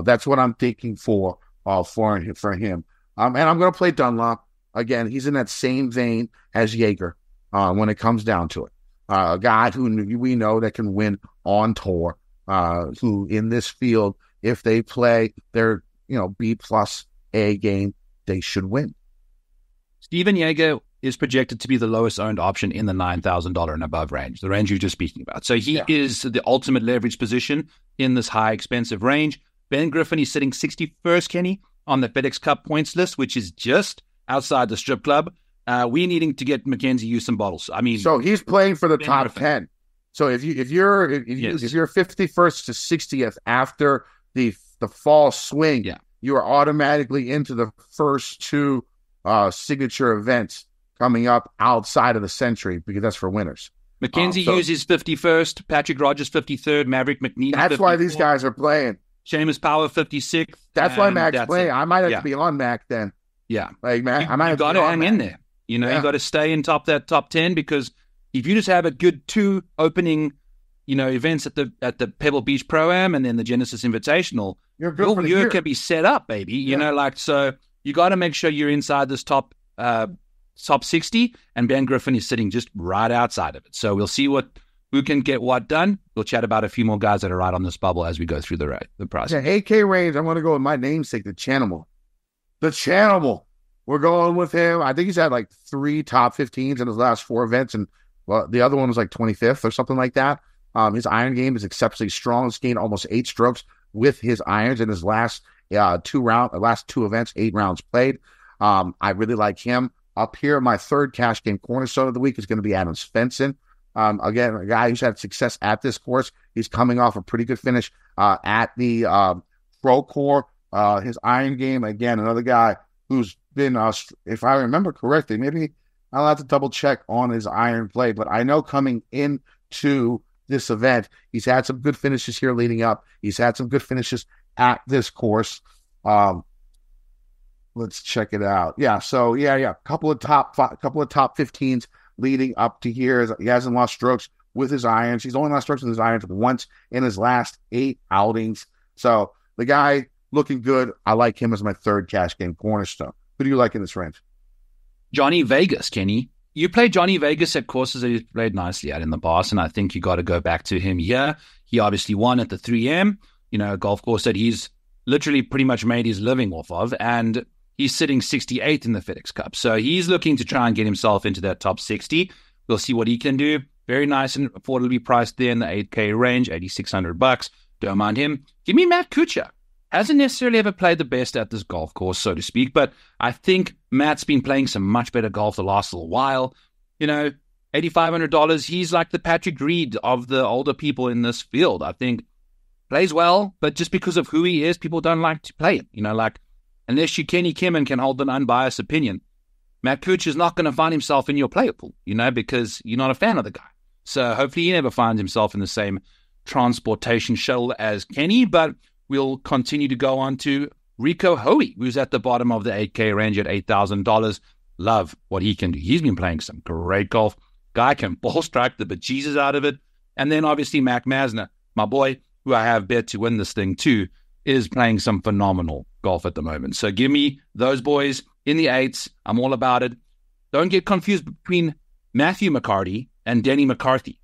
That's what I'm thinking for for him. And I'm going to play Dunlop. Again, he's in that same vein as Jaeger when it comes down to it. A guy who we know that can win on tour, who in this field, if they play their B plus A game, they should win. Steven Jaeger is projected to be the lowest owned option in the $9,000 and above range, the range you're just speaking about. So he is the ultimate leverage position in this high expensive range. Ben Griffin is sitting 61st, Kenny, on the FedEx Cup points list, which is just outside the strip club. We needing to get Mackenzie use some bottles. I mean, so he's playing for the top Griffin. 10. So if you're 51st to 60th after the fall swing, you are automatically into the first two signature events coming up outside of the Century, because that's for winners. Mackenzie Hughes is 51st, Patrick Rogers 53rd, Maverick McNeely. That's 54th. Why these guys are playing. Seamus Power 56th. That's why Mac's playing. I might have to be on Mac then. Yeah, like Mac, I might have got to hang in there. You got to stay in top 10, because if you just have a good two opening, events at the Pebble Beach Pro-Am and then the Genesis Invitational, your year can be set up, baby. So you got to make sure you're inside this top 60, and Ben Griffin is sitting just right outside of it. So we'll see who can get what done. We'll chat about a few more guys that are right on this bubble as we go through the process. Yeah, 8K range, I'm going to go with my namesake, the Chanimal. The Chanimal. We're going with him. I think he's had like 3 top 15s in his last 4 events, and the other one was like 25th or something like that. His iron game is exceptionally strong. He's gained almost 8 strokes with his irons in his last 2 events, 8 rounds played. I really like him. Up here, my third cash game cornerstone of the week is going to be Adam Svensson. Again, a guy who's had success at this course. He's coming off a pretty good finish at the Pro Core. His iron game, again, another guy who's been, if I remember correctly, maybe I'll have to double check on his iron play, but I know coming into this event, he's had some good finishes here leading up. He's had some good finishes at this course. Let's check it out. Yeah. So couple of top 15s leading up to here. He hasn't lost strokes with his irons. He's only lost strokes with his irons once in his last 8 outings. So the guy looking good. I like him as my third cash game cornerstone. Who do you like in this range? Johnny Vegas, Kenny. You played Johnny Vegas at courses that he's played nicely at in the past, and I think you got to go back to him here. He obviously won at the 3M, a golf course that he's literally pretty much made his living off of, and he's sitting 68th in the FedEx Cup. So he's looking to try and get himself into that top 60. We'll see what he can do. Very nice and affordably priced there in the 8K range, $8,600. Don't mind him. Give me Matt Kuchar. Hasn't necessarily ever played the best at this golf course, so to speak, but I think Matt's been playing some much better golf the last little while. $8,500, he's like the Patrick Reed of the older people in this field. I think plays well, but just because of who he is, people don't like to play him. Unless you Kenny Kim and can hold an unbiased opinion, Matt Kuchar is not going to find himself in your player pool, because you're not a fan of the guy. So hopefully he never finds himself in the same transportation shuttle as Kenny, but we'll continue to go on to Rico Hoey, who's at the bottom of the 8K range at $8,000. Love what he can do. He's been playing some great golf. Guy can ball strike the bejesus out of it. And then obviously Mac Masner, my boy, who I have bet to win this thing too, is playing some phenomenal golf at the moment. So give me those boys in the 8s. I'm all about it. Don't get confused between Matthew McCarty and Denny McCarthy.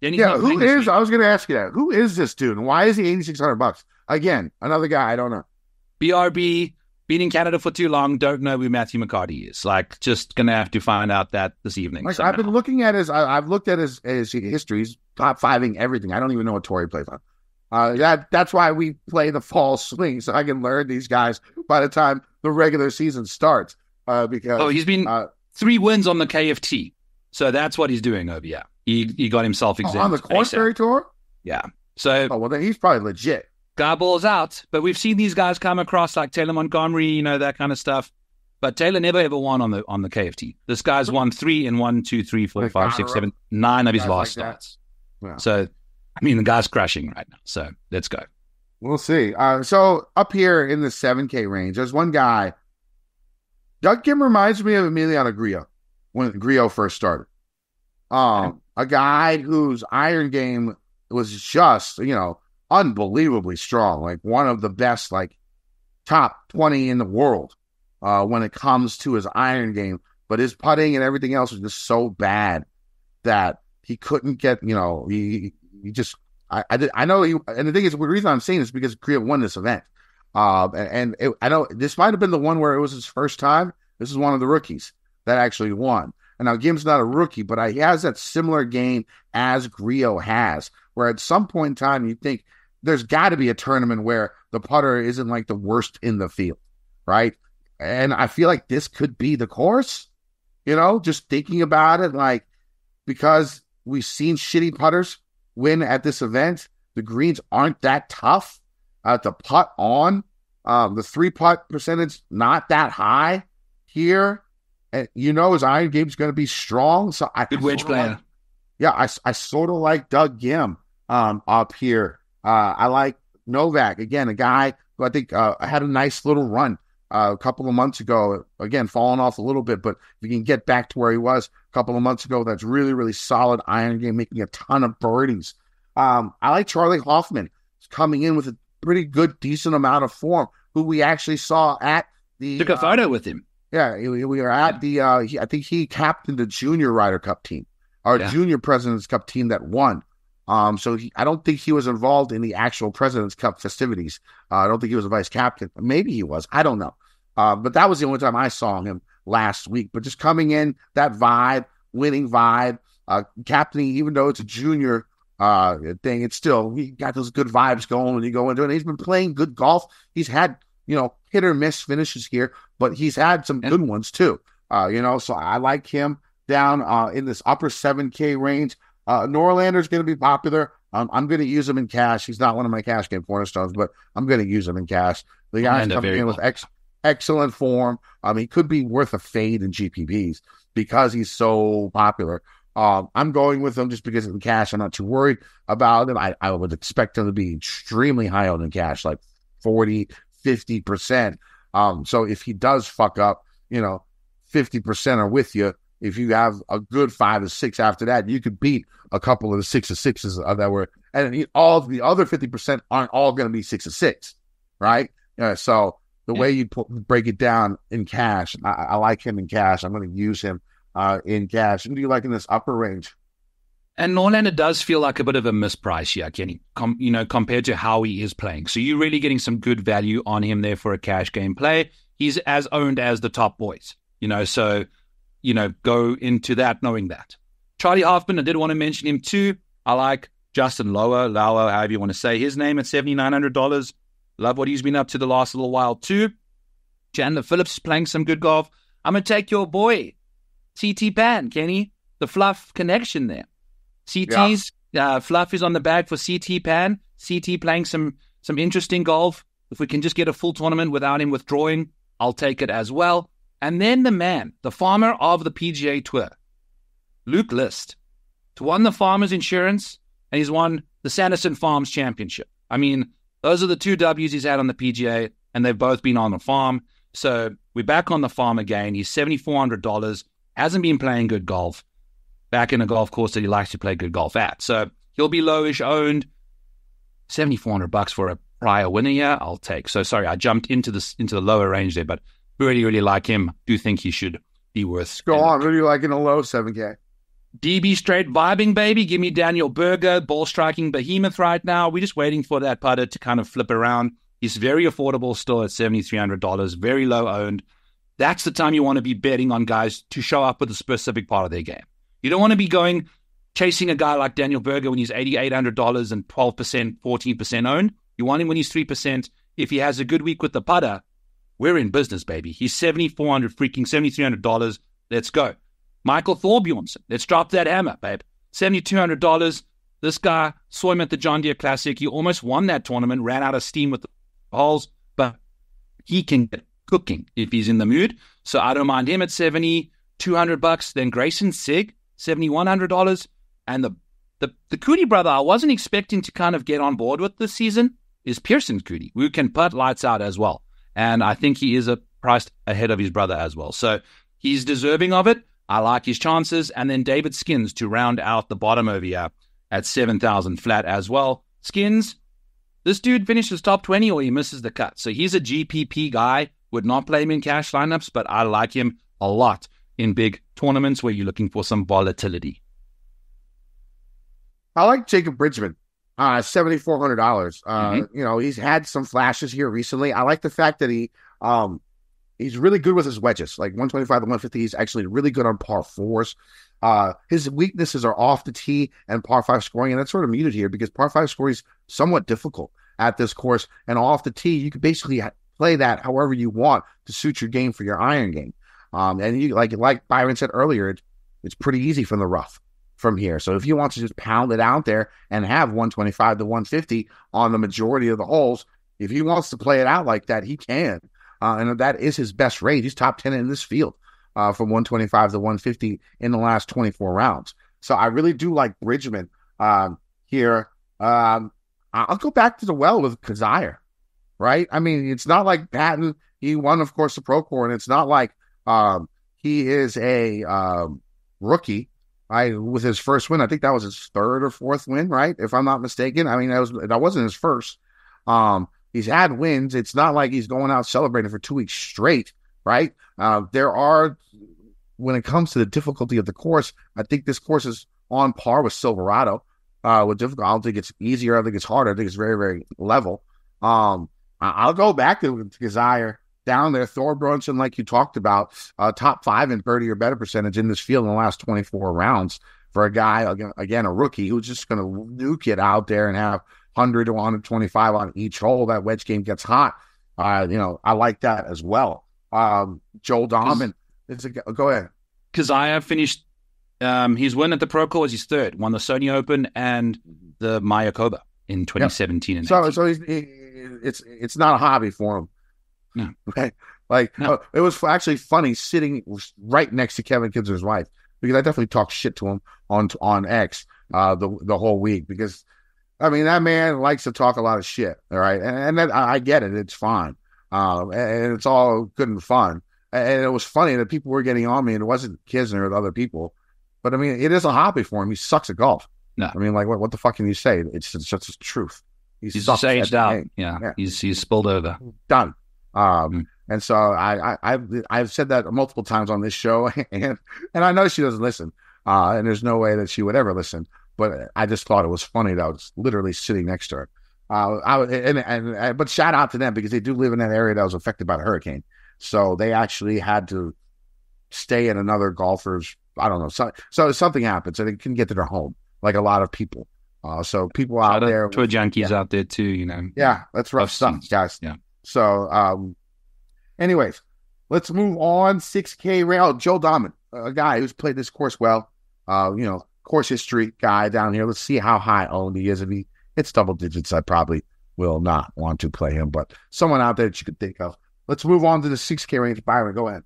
Who is? I was going to ask you that. Who is this dude, and why is he $8,600? Again, another guy I don't know. BRB, been in Canada for too long. Don't know who Matthew McCarty is. Just going to have to find out that this evening. I've been looking at I've looked at his history. He's top 5ing everything. I don't even know what tour he plays on. That's why we play the fall swing, so I can learn these guys by the time the regular season starts. Because he's been 3 wins on the KFT, so that's what he's doing over here. He got himself exempt on the Corn Ferry Tour. Yeah, so then he's probably legit. Guy balls out, but we've seen these guys come across like Taylor Montgomery, that kind of stuff. But Taylor never ever won on the KFT. This guy's won 3 in 1, 2, 3, 4, 5, 6, 7, 9 of his last starts. Yeah. So the guy's crashing right now. So let's go. We'll see. So up here in the 7K range, there's one guy. Doug Kim reminds me of Emiliano Grillo when Grillo first started. A guy whose iron game was just, unbelievably strong. Like one of the best, top top 20 in the world when it comes to his iron game, but his putting and everything else was just so bad that he couldn't get, he just, I know he, and the thing is, the reason I'm saying this is because Korea won this event. I know this might have been the one where it was his first time. This is one of the rookies that actually won. And now Gim's not a rookie, but he has that similar game as Grillo has, where at some point in time you think there's got to be a tournament where the putter isn't like the worst in the field, right? And I feel like this could be the course, just thinking about it, like, because we've seen shitty putters win at this event. The greens aren't that tough to putt on. The 3-putt percentage not that high here. And his iron game is going to be strong. So good wedge player. I sort of like Doug Gim up here. I like Novak, again, a guy who I think had a nice little run a couple of months ago. Again, falling off a little bit, but if he can get back to where he was a couple of months ago, that's really, really solid iron game, making a ton of birdies. I like Charlie Hoffman. He's coming in with a pretty good, decent amount of form, who we actually saw at the... Took a photo with him. Yeah, we were at the, I think he captained the Junior Ryder Cup team, our Junior President's Cup team that won. So I don't think he was involved in the actual President's Cup festivities. I don't think he was a vice captain. Maybe he was. I don't know. But that was the only time I saw him last week. But just coming in, that vibe, winning vibe, captaining, even though it's a junior thing, it's still, he got those good vibes going when you go into it. And he's been playing good golf. He's had, hit or miss finishes here, but he's had some good ones too. So I like him down in this upper 7K range. Norlander's going to be popular. I'm going to use him in cash. He's not one of my cash game cornerstones, but I'm going to use him in cash. The guy's coming in with excellent form. He could be worth a fade in GPPs because he's so popular. I'm going with him just because in cash, I'm not too worried about him. I would expect him to be extremely high on in cash, like 40, 50%. So if he does fuck up, 50% are with you. If you have a good 5 or 6 after that, you could beat a couple of the 6 or 6s that were, and all the other 50% aren't all going to be 6 or 6, right? So the way you break it down in cash, I like him in cash. I'm going to use him in cash. Who do you like in this upper range? And Norlander does feel like a bit of a misprice here, Kenny, compared to how he is playing. So you're really getting some good value on him there for a cash game play. He's as owned as the top boys, so, go into that knowing that. Charlie Hoffman, I did want to mention him too. I like Justin Lauer, however you want to say his name, at $7,900. Love what he's been up to the last little while too. Chandler Phillips is playing some good golf. I'm going to take your boy, CT Pan, Kenny. The Fluff connection there. CT's Fluff is on the bag for CT Pan. CT playing some interesting golf. If we can just get a full tournament without him withdrawing, I'll take it as well. And then the man, the farmer of the PGA Tour, Luke List, to won the Farmers Insurance, and he's won the Sanderson Farms Championship. I mean, those are the 2 W's he's had on the PGA, and they've both been on the farm. So we're back on the farm again. He's $7,400, hasn't been playing good golf, back in a golf course that he likes to play good golf at. So he'll be lowish owned. $7,400 for a prior winner here, I'll take. So sorry, I jumped into the lower range there, but really, really like him. Do think he should be worth. Go on. Who do you like in the low 7K? DB straight vibing, baby. Give me Daniel Berger, ball striking behemoth right now. We're just waiting for that putter to kind of flip around. He's very affordable still at $7,300, very low owned. That's the time you want to be betting on guys to show up with a specific part of their game. You don't want to be going chasing a guy like Daniel Berger when he's $8,800 and 12%, 14% owned. You want him when he's 3%. If he has a good week with the putter, we're in business, baby. He's $7,300. Let's go. Michael Thorbjornsen. Let's drop that hammer, babe. $7,200. This guy, saw him at the John Deere Classic. He almost won that tournament, ran out of steam with the holes, but he can get cooking if he's in the mood. So I don't mind him at $7,200. Then Grayson Sigg, $7,100. And the Cootie brother I wasn't expecting to kind of get on board with this season is Pearson Cootie, who can putt lights out as well. And I think he is priced ahead of his brother as well. So he's deserving of it. I like his chances. And then David Skins to round out the bottom over here at 7,000 flat as well. Skins, this dude finishes top 20 or he misses the cut. So he's a GPP guy. Would not play him in cash lineups, but I like him a lot in big tournaments where you're looking for some volatility. I like Jacob Bridgman, $7,400. You know, he's had some flashes here recently. I like the fact that he's really good with his wedges, like 125 to 150. He's actually really good on par fours. His weaknesses are off the tee and par five scoring, and that's sort of muted here because par five scoring is somewhat difficult at this course. And off the tee, you can basically play that however you want to suit your game for your iron game. And you like Byron said earlier, it's pretty easy from the rough from here. So if you want to just pound it out there and have 125 to 150 on the majority of the holes, if he wants to play it out like that, he can. And that is his best rate. He's top 10 in this field from 125 to 150 in the last 24 rounds. So I really do like Bridgman here. I'll go back to the well with Kazire, right? I mean, it's not like Patton. He won, of course, the Pro Tour, and it's not like he is a rookie. With his first win, I think that was his third or fourth win, right? If I'm not mistaken. I mean, that wasn't his first. He's had wins. It's not like he's going out celebrating for 2 weeks straight, right? There are, when it comes to the difficulty of the course, I think this course is on par with Silverado. With difficult, I don't think it's easier. I think it's harder. I think it's very, very level. I'll go back to Kazire down there. Thorbjornsen, like you talked about, top 5 in birdie or better percentage in this field in the last 24 rounds for a guy, again, a rookie who's just going to nuke it out there and have 100 to 125 on each hole. That wedge game gets hot. I like that as well. Joel Dahman, go ahead. Kazire finished his win at the Pro Tour was his third, won the Sony Open and the Mayo in 2017. Yep. And so it's not a hobby for him. No. Right? It was actually funny sitting right next to Kevin Kinser's wife, because I definitely talked shit to him on X the whole week, because I mean, that man likes to talk a lot of shit, all right? And that, I get it. It's fine. And it's all good and fun. And it was funny that people were getting on me, and it wasn't Kisner or other people. But, I mean, it is a hobby for him. He sucks at golf. No. I mean, like, what the fuck can you say? It's just the truth. He's just aged out. Yeah. He's spilled over. Done. And so I've said that multiple times on this show, and I know she doesn't listen, and there's no way that she would ever listen, but I just thought it was funny that I was literally sitting next to her. But shout out to them, because they do live in that area that was affected by the hurricane. So they actually had to stay in another golfer's, I don't know. So something happened, so they couldn't get to their home, like a lot of people. So people out there, tour junkies out there too, you know. Yeah, that's rough stuff, guys. Yeah. So, anyways, let's move on. 6K rail. Joe Dahman, a guy who's played this course well. Course history guy down here. Let's see how high owned he is. If he hits double digits, I probably will not want to play him, but someone out there that you could think of. Let's move on to the 6K range. Byron, go ahead.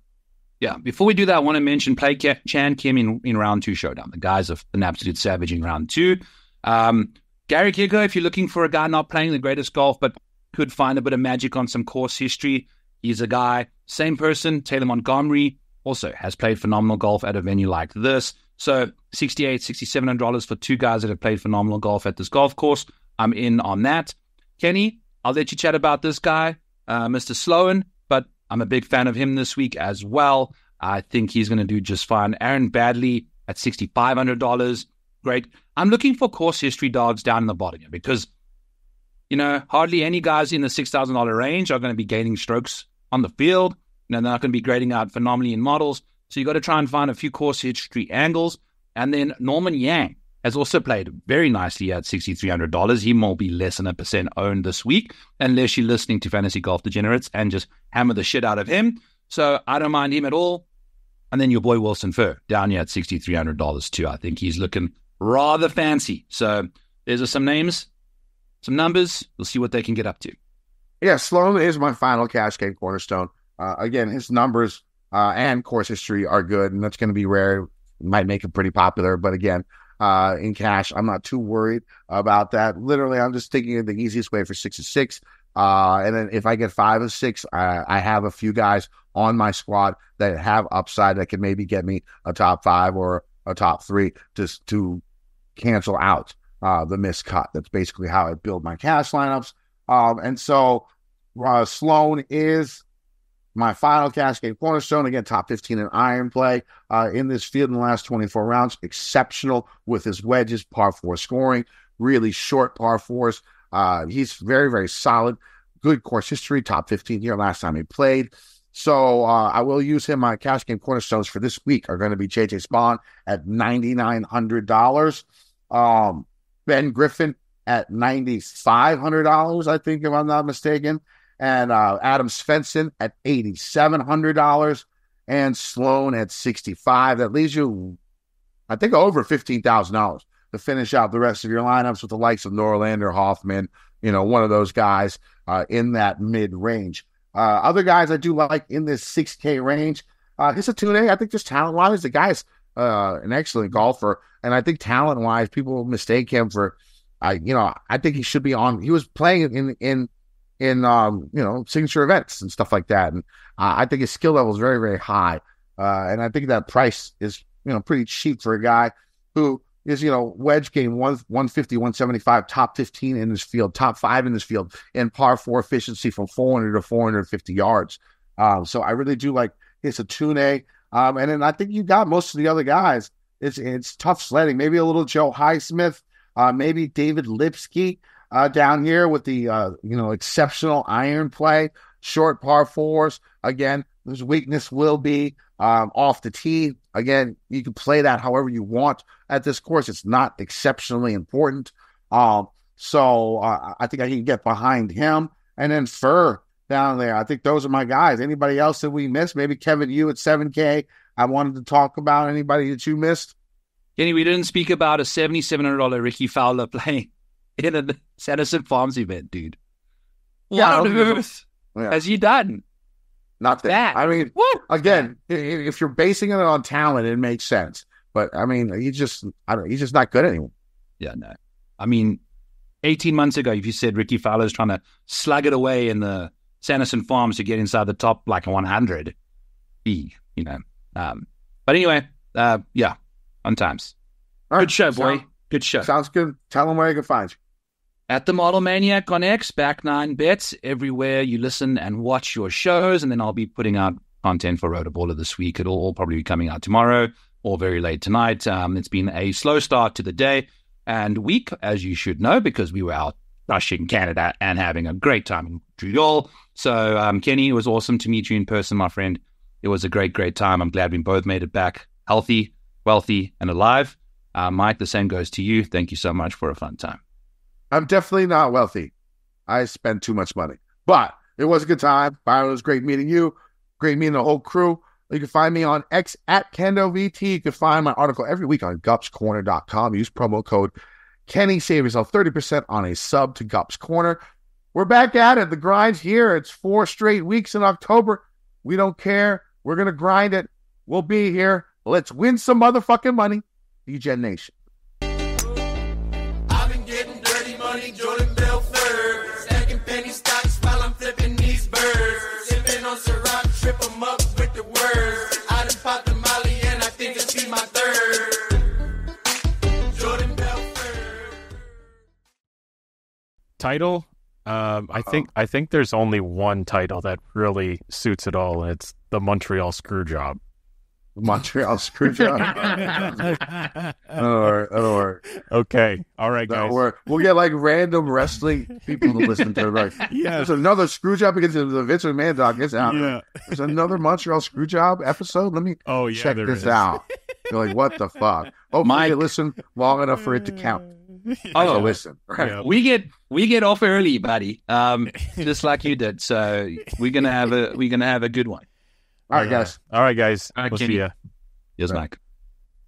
Yeah, before we do that, I want to mention play Chan Kim in round 2 showdown. The guy's an absolute savage in round 2. Gary Kiko, if you're looking for a guy not playing the greatest golf, but could find a bit of magic on some course history, he's a guy. Same person, Taylor Montgomery, also has played phenomenal golf at a venue like this. So $6,800, $6,700 for 2 guys that have played phenomenal golf at this golf course. I'm in on that. Kenny, I'll let you chat about this guy, Mr. Sloan, but I'm a big fan of him this week as well. I think he's going to do just fine. Aaron Badley at $6,500. Great. I'm looking for course history dogs down in the bottom here, because, hardly any guys in the $6,000 range are going to be gaining strokes on the field. They're not going to be grading out phenomenally in models. So you got to try and find a few course history angles. And then Norman Yang has also played very nicely at $6,300. He will be less than 1% owned this week, unless you're listening to Fantasy Golf Degenerates and just hammer the shit out of him. So I don't mind him at all. And then your boy Wilson Furr down here at $6,300 too. I think he's looking rather fancy. So there's some names, some numbers. We'll see what they can get up to. Yeah, Sloan is my final cash game cornerstone. Again, his numbers and course history are good, and that's going to be rare. Might make him pretty popular, but again, in cash, I'm not too worried about that. Literally, I'm just thinking of the easiest way for 6 of 6. And then if I get 5 of 6, I have a few guys on my squad that have upside that can maybe get me a top 5 or a top 3 just to cancel out the missed cut. That's basically how I build my cash lineups. And so Sloan is my final cash game cornerstone. Again, top 15 in iron play in this field in the last 24 rounds. Exceptional with his wedges, par 4 scoring, really short par 4s. He's very, very solid. Good course history, top 15 here last time he played. So I will use him. My cash game cornerstones for this week are going to be J.J. Spawn at $9,900. Ben Griffin at $9,500, I think, if I'm not mistaken. And Adam Svensson at $8,700. And Sloan at $65,000. That leaves you, I think, over $15,000 to finish out the rest of your lineups with the likes of Norlander, Hoffman, one of those guys in that mid-range. Other guys I do like in this 6K range, Hisatune, I think just talent-wise, the guy's an excellent golfer, and I think talent-wise, people mistake him for, I think he should be on. He was playing in signature events and stuff like that, and I think his skill level is very, very high, and I think that price is pretty cheap for a guy who is, wedge game 150, 175, top 15 in this field, top 5 in this field, and par 4 efficiency from 400 to 450 yards. So I really do like Hisatune. And then I think you got most of the other guys. It's tough sledding. Maybe a little Joe Highsmith, maybe David Lipsky down here with the, exceptional iron play, short par 4s. Again, his weakness will be off the tee. Again, you can play that however you want at this course. It's not exceptionally important. So I think I can get behind him. And then Furr down there. I think those are my guys. Anybody else that we missed? Maybe Kevin, you at 7K. I wanted to talk about anybody that you missed. Kenny, we didn't speak about a $7,700 Ricky Fowler playing in a Sanderson Farms event, dude. What on earth has he done? Not that. I mean, again, if you're basing it on talent, it makes sense. But I mean, he's just not good anymore. Yeah, no. I mean, 18 months ago, if you said Ricky Fowler's trying to slug it away in the Sanderson Farms to get inside the top 100, But anyway, on times. All right, good show, boy. Good show. Sounds good. Tell them where you can find you. At the Model Maniac on X, back 9 bets everywhere you listen and watch your shows, and then I'll be putting out content for Rotoballer this week. It'll all probably be coming out tomorrow or very late tonight. It's been a slow start to the day and week, as you should know, because we were out crushing Canada and having a great time in Montreal. So, Kenny, it was awesome to meet you in person, my friend. It was a great, great time. I'm glad we both made it back healthy, wealthy, and alive. Mike, the same goes to you. Thank you so much for a fun time. I'm definitely not wealthy. I spend too much money. But it was a good time. Byron, it was great meeting you. Great meeting the whole crew. You can find me on X at KendoVT. You can find my article every week on gupscorner.com. Use promo code Kenny. Save yourself 30% on a sub to Gups Corner. We're back at it. The grind's here. It's 4 straight weeks in October. We don't care. We're going to grind it. We'll be here. Let's win some motherfucking money. DGen Nation. Jordan Belfort, stacking penny stocks while I'm flipping these birds. Sipping on Ciroc, trip 'em up with the words. I done popped the Molly and I think it's be my third. Jordan Belfort. Title? I think there's only one title that really suits it all, and it's the Montreal Screwjob. Montreal Screwjob. Okay. All right, guys. We'll get random wrestling people to listen to it. There's another Screwjob because the Vince McMahon doc is out. Yeah. There's another Montreal Screwjob episode. Let me check this out. You're like, what the fuck? Hopefully you listen long enough for it to count. Oh, listen. Right? Yeah. We get off early, buddy. Just like you did. So we're gonna have a good one. All right, guys. We'll see ya. Yes, Mike.